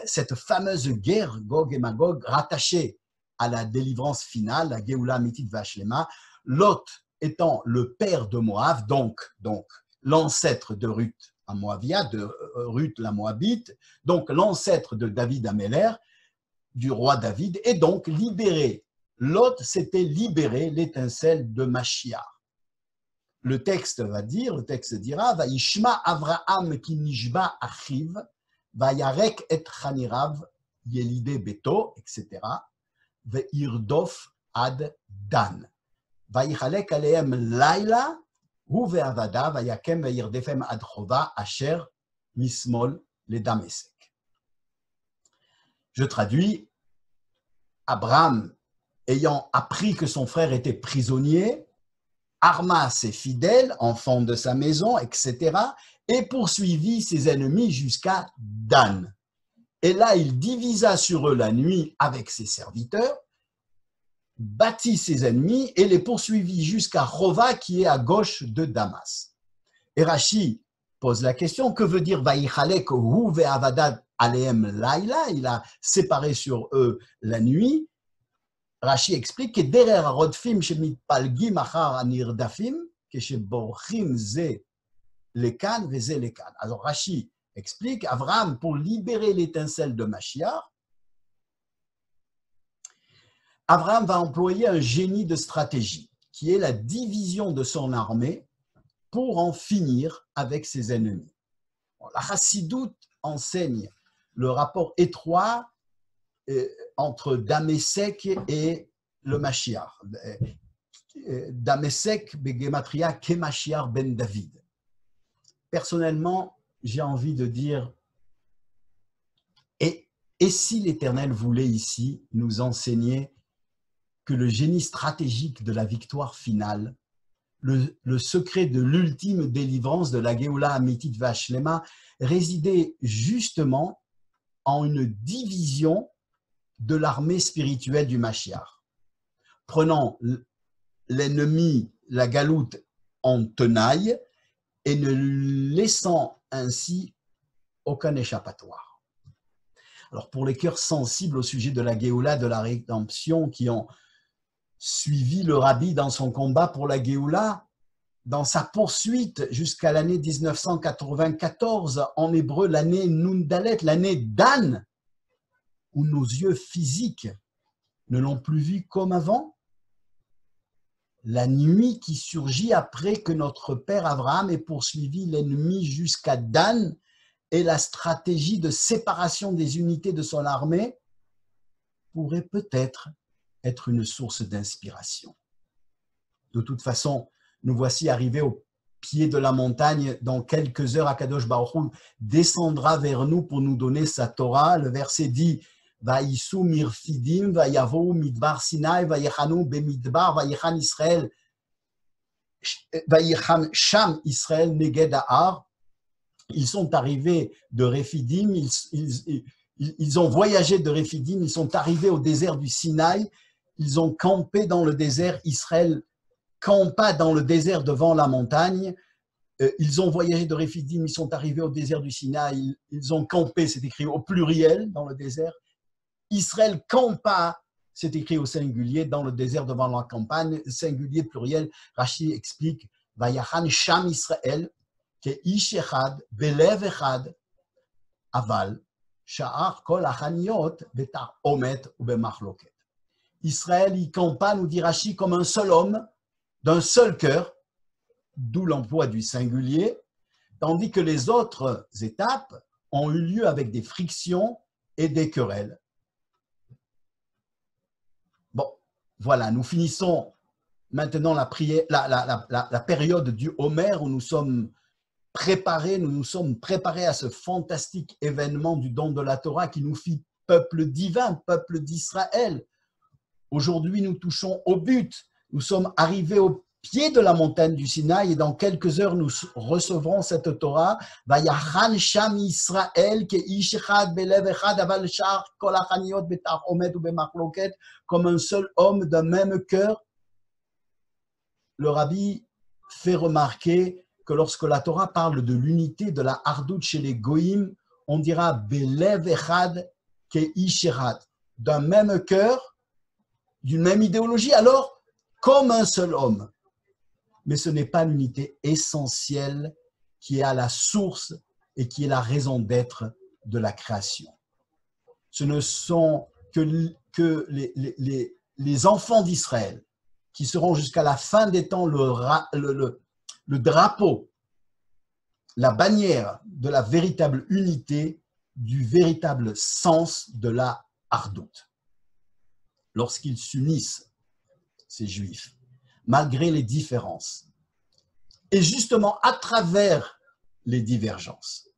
cette fameuse guerre Gog et Magog rattachée à la délivrance finale, la Géoula Amitit Vashlema, Lot étant le père de Moab, donc l'ancêtre de Ruth à Moabia, de Ruth la Moabite, donc l'ancêtre de David Améler, du roi David, et donc libéré. Lot s'était libéré l'étincelle de Mashiach. Le texte dira, Vaishma Avraham ki nishba achiv, Vayarek et chanirav yelide beto, etc. Veirdof ad dan. Vayichalek aleem laila, hu ve'avada, vayakem veirdefem ad chova, asher mismol le Damesek. Je traduis, Abraham, ayant appris que son frère était prisonnier, arma ses fidèles, enfants de sa maison, etc., et poursuivit ses ennemis jusqu'à Dan. Et là, il divisa sur eux la nuit avec ses serviteurs, battit ses ennemis et les poursuivit jusqu'à Rova, qui est à gauche de Damas. Et Rashi pose la question, que veut dire Vaïchalek hu ve'avadad aleem laila? Il a séparé sur eux la nuit. Rashi explique que derrière Rodfim shemitpalgim achar anirdafim, que sheborchim ze lekan veze lekan. Alors Rashi explique, Abraham, pour libérer l'étincelle de Mashiach, Abraham va employer un génie de stratégie, qui est la division de son armée pour en finir avec ses ennemis. La Chassidoute enseigne le rapport étroit entre Damesek et le Mashiach. Damesek begematria ke Mashiach ben David. Personnellement, j'ai envie de dire, et si l'Éternel voulait ici nous enseigner que le génie stratégique de la victoire finale, le secret de l'ultime délivrance de la Géoula Amitit Vashlema résidait justement en une division de l'armée spirituelle du Mashiach, prenant l'ennemi, la galoute, en tenaille et ne laissant ainsi aucun échappatoire. Alors pour les cœurs sensibles au sujet de la Géoula, de la rédemption, qui ont suivi le Rabbi dans son combat pour la Géoula, dans sa poursuite jusqu'à l'année 1994, en hébreu l'année Nundalet, l'année Dan, où nos yeux physiques ne l'ont plus vu comme avant, la nuit qui surgit après que notre père Abraham ait poursuivi l'ennemi jusqu'à Dan et la stratégie de séparation des unités de son armée pourrait peut-être être une source d'inspiration. De toute façon, nous voici arrivés au pied de la montagne. Dans quelques heures, Akadosh Baruch Hu descendra vers nous pour nous donner sa Torah. Le verset dit Vaïsou mirfidim, vaïavo midbar Sinai, vaïchanu bemidbar, vaïchan Israël, vaïchan Sham Israël neged Ahar. ils sont arrivés de Réphidim, ils ont voyagé de Réphidim, ils sont arrivés au désert du Sinaï, ils ont campé dans le désert, Israël campa dans le désert devant la montagne, ils ont voyagé de Réphidim, ils sont arrivés au désert du Sinaï, ils ont campé, c'est écrit au pluriel dans le désert, Israël campa, c'est écrit au singulier, dans le désert devant la campagne, singulier, pluriel, Rashi explique, Vayachan Sham Israël, que Ish Echad, Belev Echad, Aval, Sha'ar Kol Achaniot, Betar Omet ou Bemachloket. Israël y campa, nous dit Rashi, comme un seul homme, d'un seul cœur, d'où l'emploi du singulier, tandis que les autres étapes ont eu lieu avec des frictions et des querelles. Bon, voilà, nous finissons maintenant la période du Homer où nous nous sommes préparés à ce fantastique événement du don de la Torah qui nous fit peuple divin, peuple d'Israël. Aujourd'hui, nous touchons au but. Nous sommes arrivés au pied de la montagne du Sinaï et dans quelques heures, nous recevrons cette Torah. Vayachan Sham Israël, ke ish echad belev echad aval shar kol hachaniot betar omet ou bemachloket, comme un seul homme d'un même cœur. Le rabbi fait remarquer que lorsque la Torah parle de l'unité de la hardout chez les goïm, on dira belev echad ke ish echad, d'un même cœur, d'une même idéologie, alors comme un seul homme. Mais ce n'est pas l'unité essentielle qui est à la source et qui est la raison d'être de la création. Ce ne sont que les enfants d'Israël qui seront jusqu'à la fin des temps le drapeau, la bannière de la véritable unité, du véritable sens de la hardout. Lorsqu'ils s'unissent, ces Juifs, malgré les différences, et justement à travers les divergences.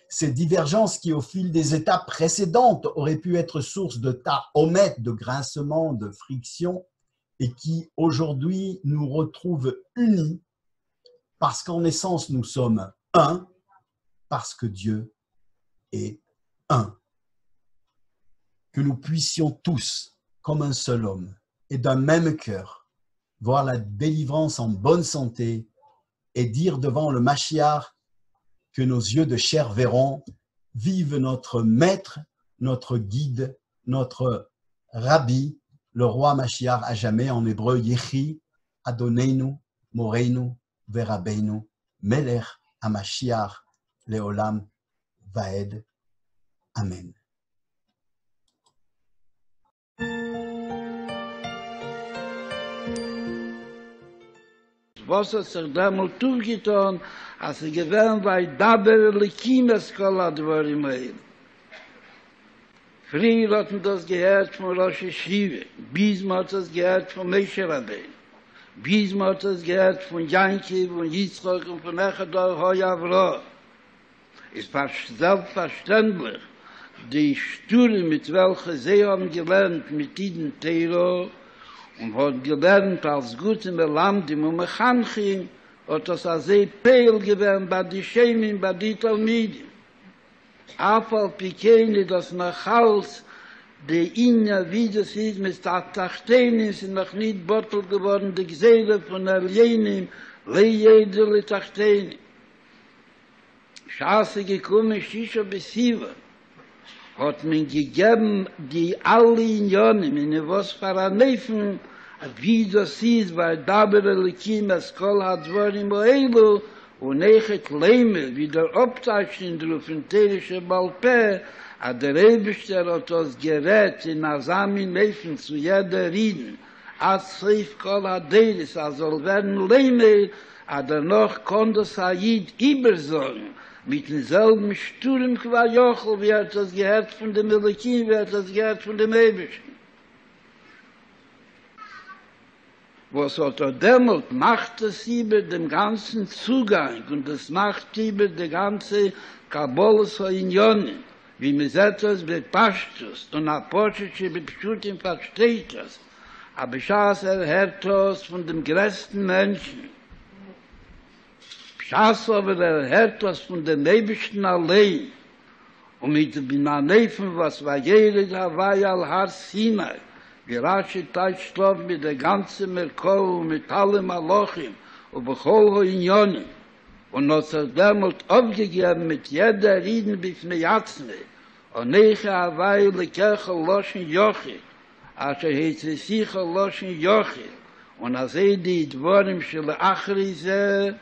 Ces divergences qui, au fil des étapes précédentes, auraient pu être source de tahomet, de grincement, de friction, et qui aujourd'hui nous retrouvent unis, parce qu'en essence nous sommes un, parce que Dieu est un. Que nous puissions tous, comme un seul homme, et d'un même cœur, voir la délivrance en bonne santé et dire devant le Mashiach que nos yeux de chair verront, vive notre maître, notre guide, notre rabbi, le roi Mashiach à jamais, en hébreu, Yechi, Adoneinu, Moreinu, Verabeinu, Melech, HaMashiach, Leolam, Vaed. Amen. Was hat sich damals zugetan, als gewähnt, weil Daber Lekimes Koladwarim heil. Früher hatten das gehört von Rosh Hashiva, Bismarck hat das gehört von Moshe Rabbeinu, Bismarck hat das gehört von Yankiv und Yitzchak und von Echadar Hoyavra. Es war selbstverständlich, die Sture, mit welcher sie haben gelernt, mit ihnen Teiro, und hat gelernt als gute Melamdim und Mechanchim, hat das als Peil gewähnt bei die Schemim, bei die Talmidim. Afal Pikeni, das nach Hals, die Inja, wie das ist, mit der Tachtenim, sind noch nicht Bottel geworden, die Gseele von Aljenim, Lejede Tachtenim. Schaße gekommen, Shisha Besiva, hat man gegeben, die alle Unionen, in was veraneifen, wie das ist, weil Daber Elikim, es Kol Hadvarim Oelu, und nechet Leime, wie der Obzeichen drauf in Terische Balpe, hat der Rebischter hat das Gerät in Asamin Leifen zu jeder Rieden, als Seif Kol Haderis, also werden Leime, hat noch konnte Said übersagen, mit demselben Sturm qua Jochel, wie hat das gehört von dem Elikim, wie hat das gehört von dem Rebischten. Was hat damals macht es über den ganzen Zugang und es macht über die ganze Kabbalas Unionen, wie man sagt das bei Pashtus und Apostelche bei Pschutim versteht das, aber Schaß hört das von dem größten Menschen. Schaß aber hört das von den Nebischen allein. Und mit dem Binaneifen, was war Jered Hawaii al-Har Sinai, Gerashi Teitschlof mit der ganzen Merkol und mit allem Alochim und Bechol Hoinyonim. Und hat er damals aufgegeben mit jeder Rieden bifne Yatzne. Und Neche Hawaii lekeche Loschen Jochid. Asher heiße Sicha Loschen Jochid. Und als die Dvorim Shele Achrize,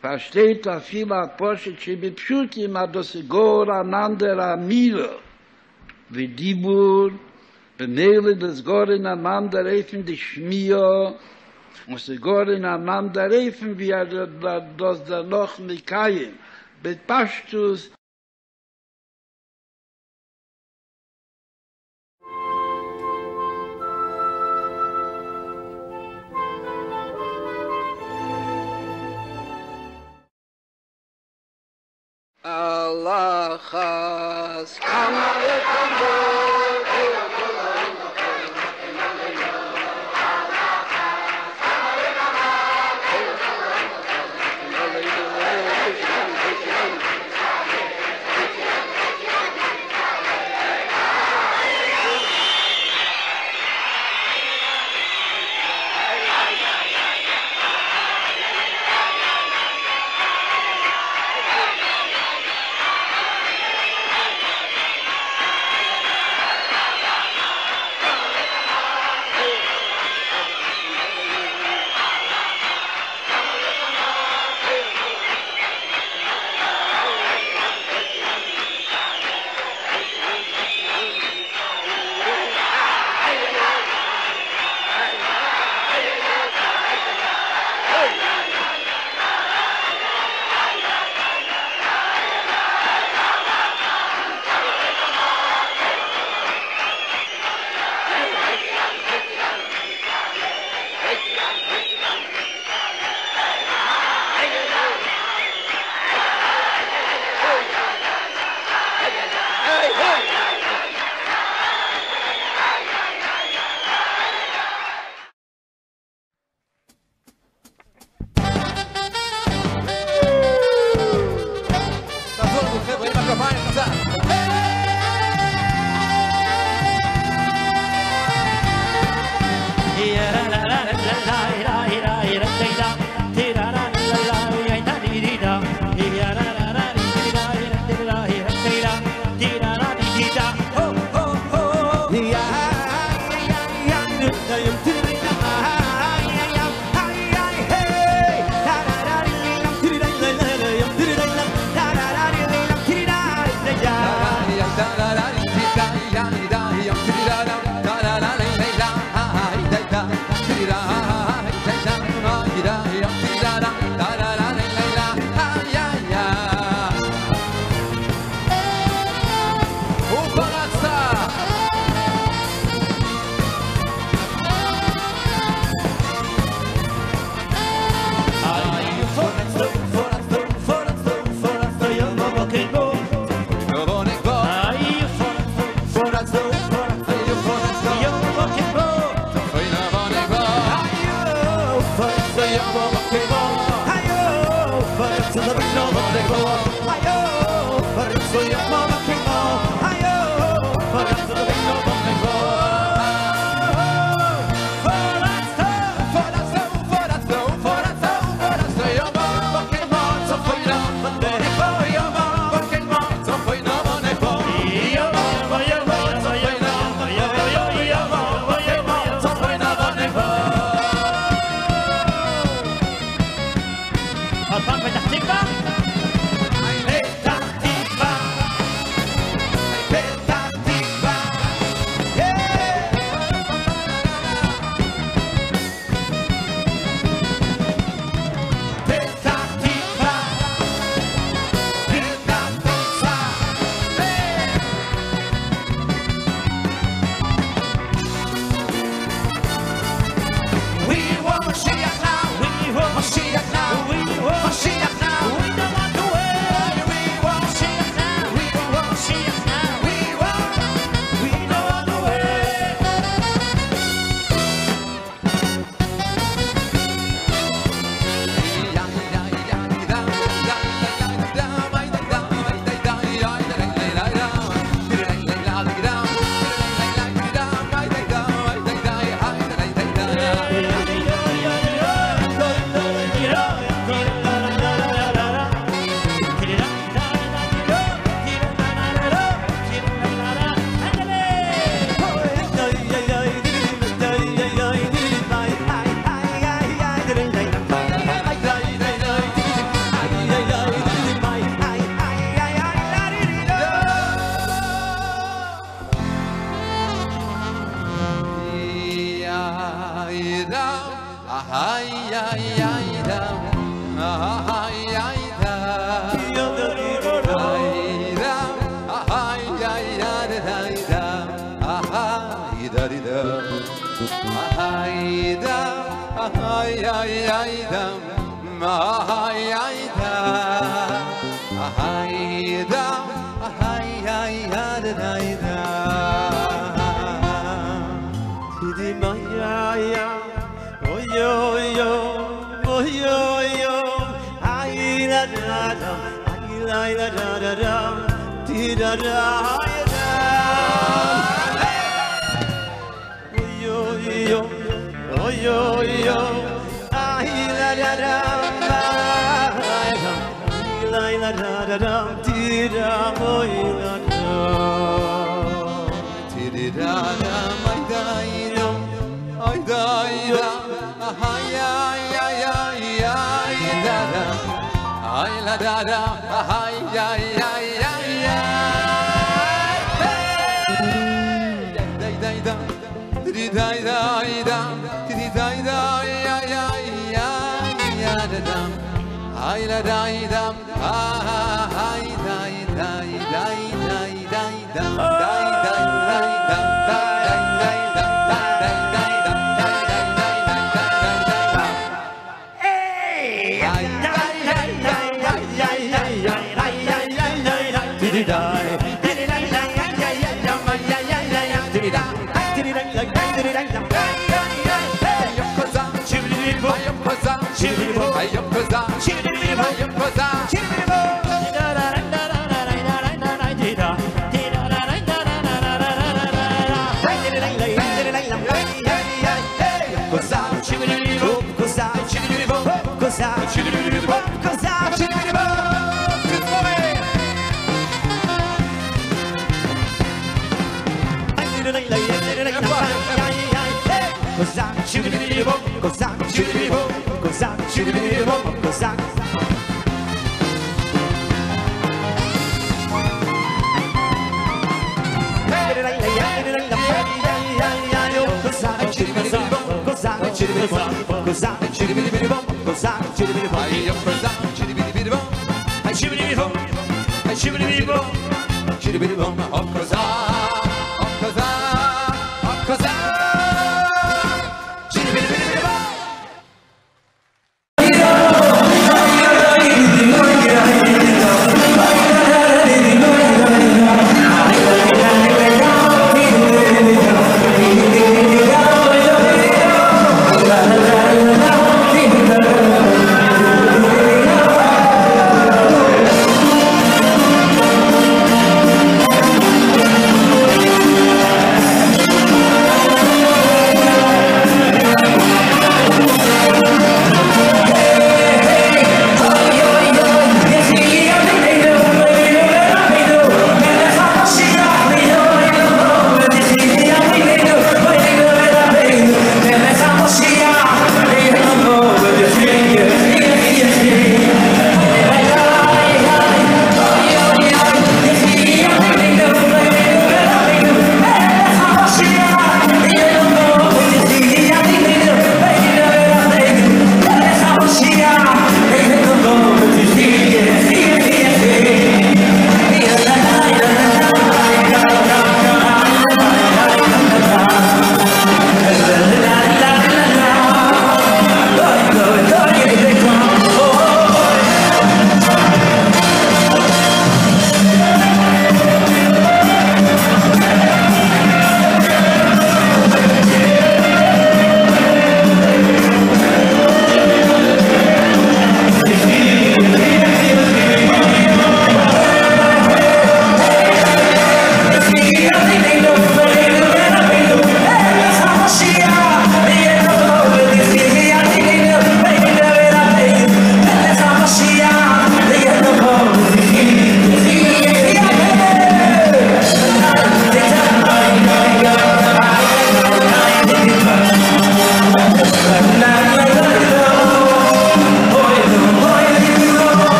versteht a viel Apostel, die bepschutim a das Gor anander Amira, wie Dibur, benele des Gor ineinander reifen die Schmier, und sie Gor ineinander reifen, wie das da noch Mikayim, bet Pashtus, Allah has Chibidi-bidi-bom,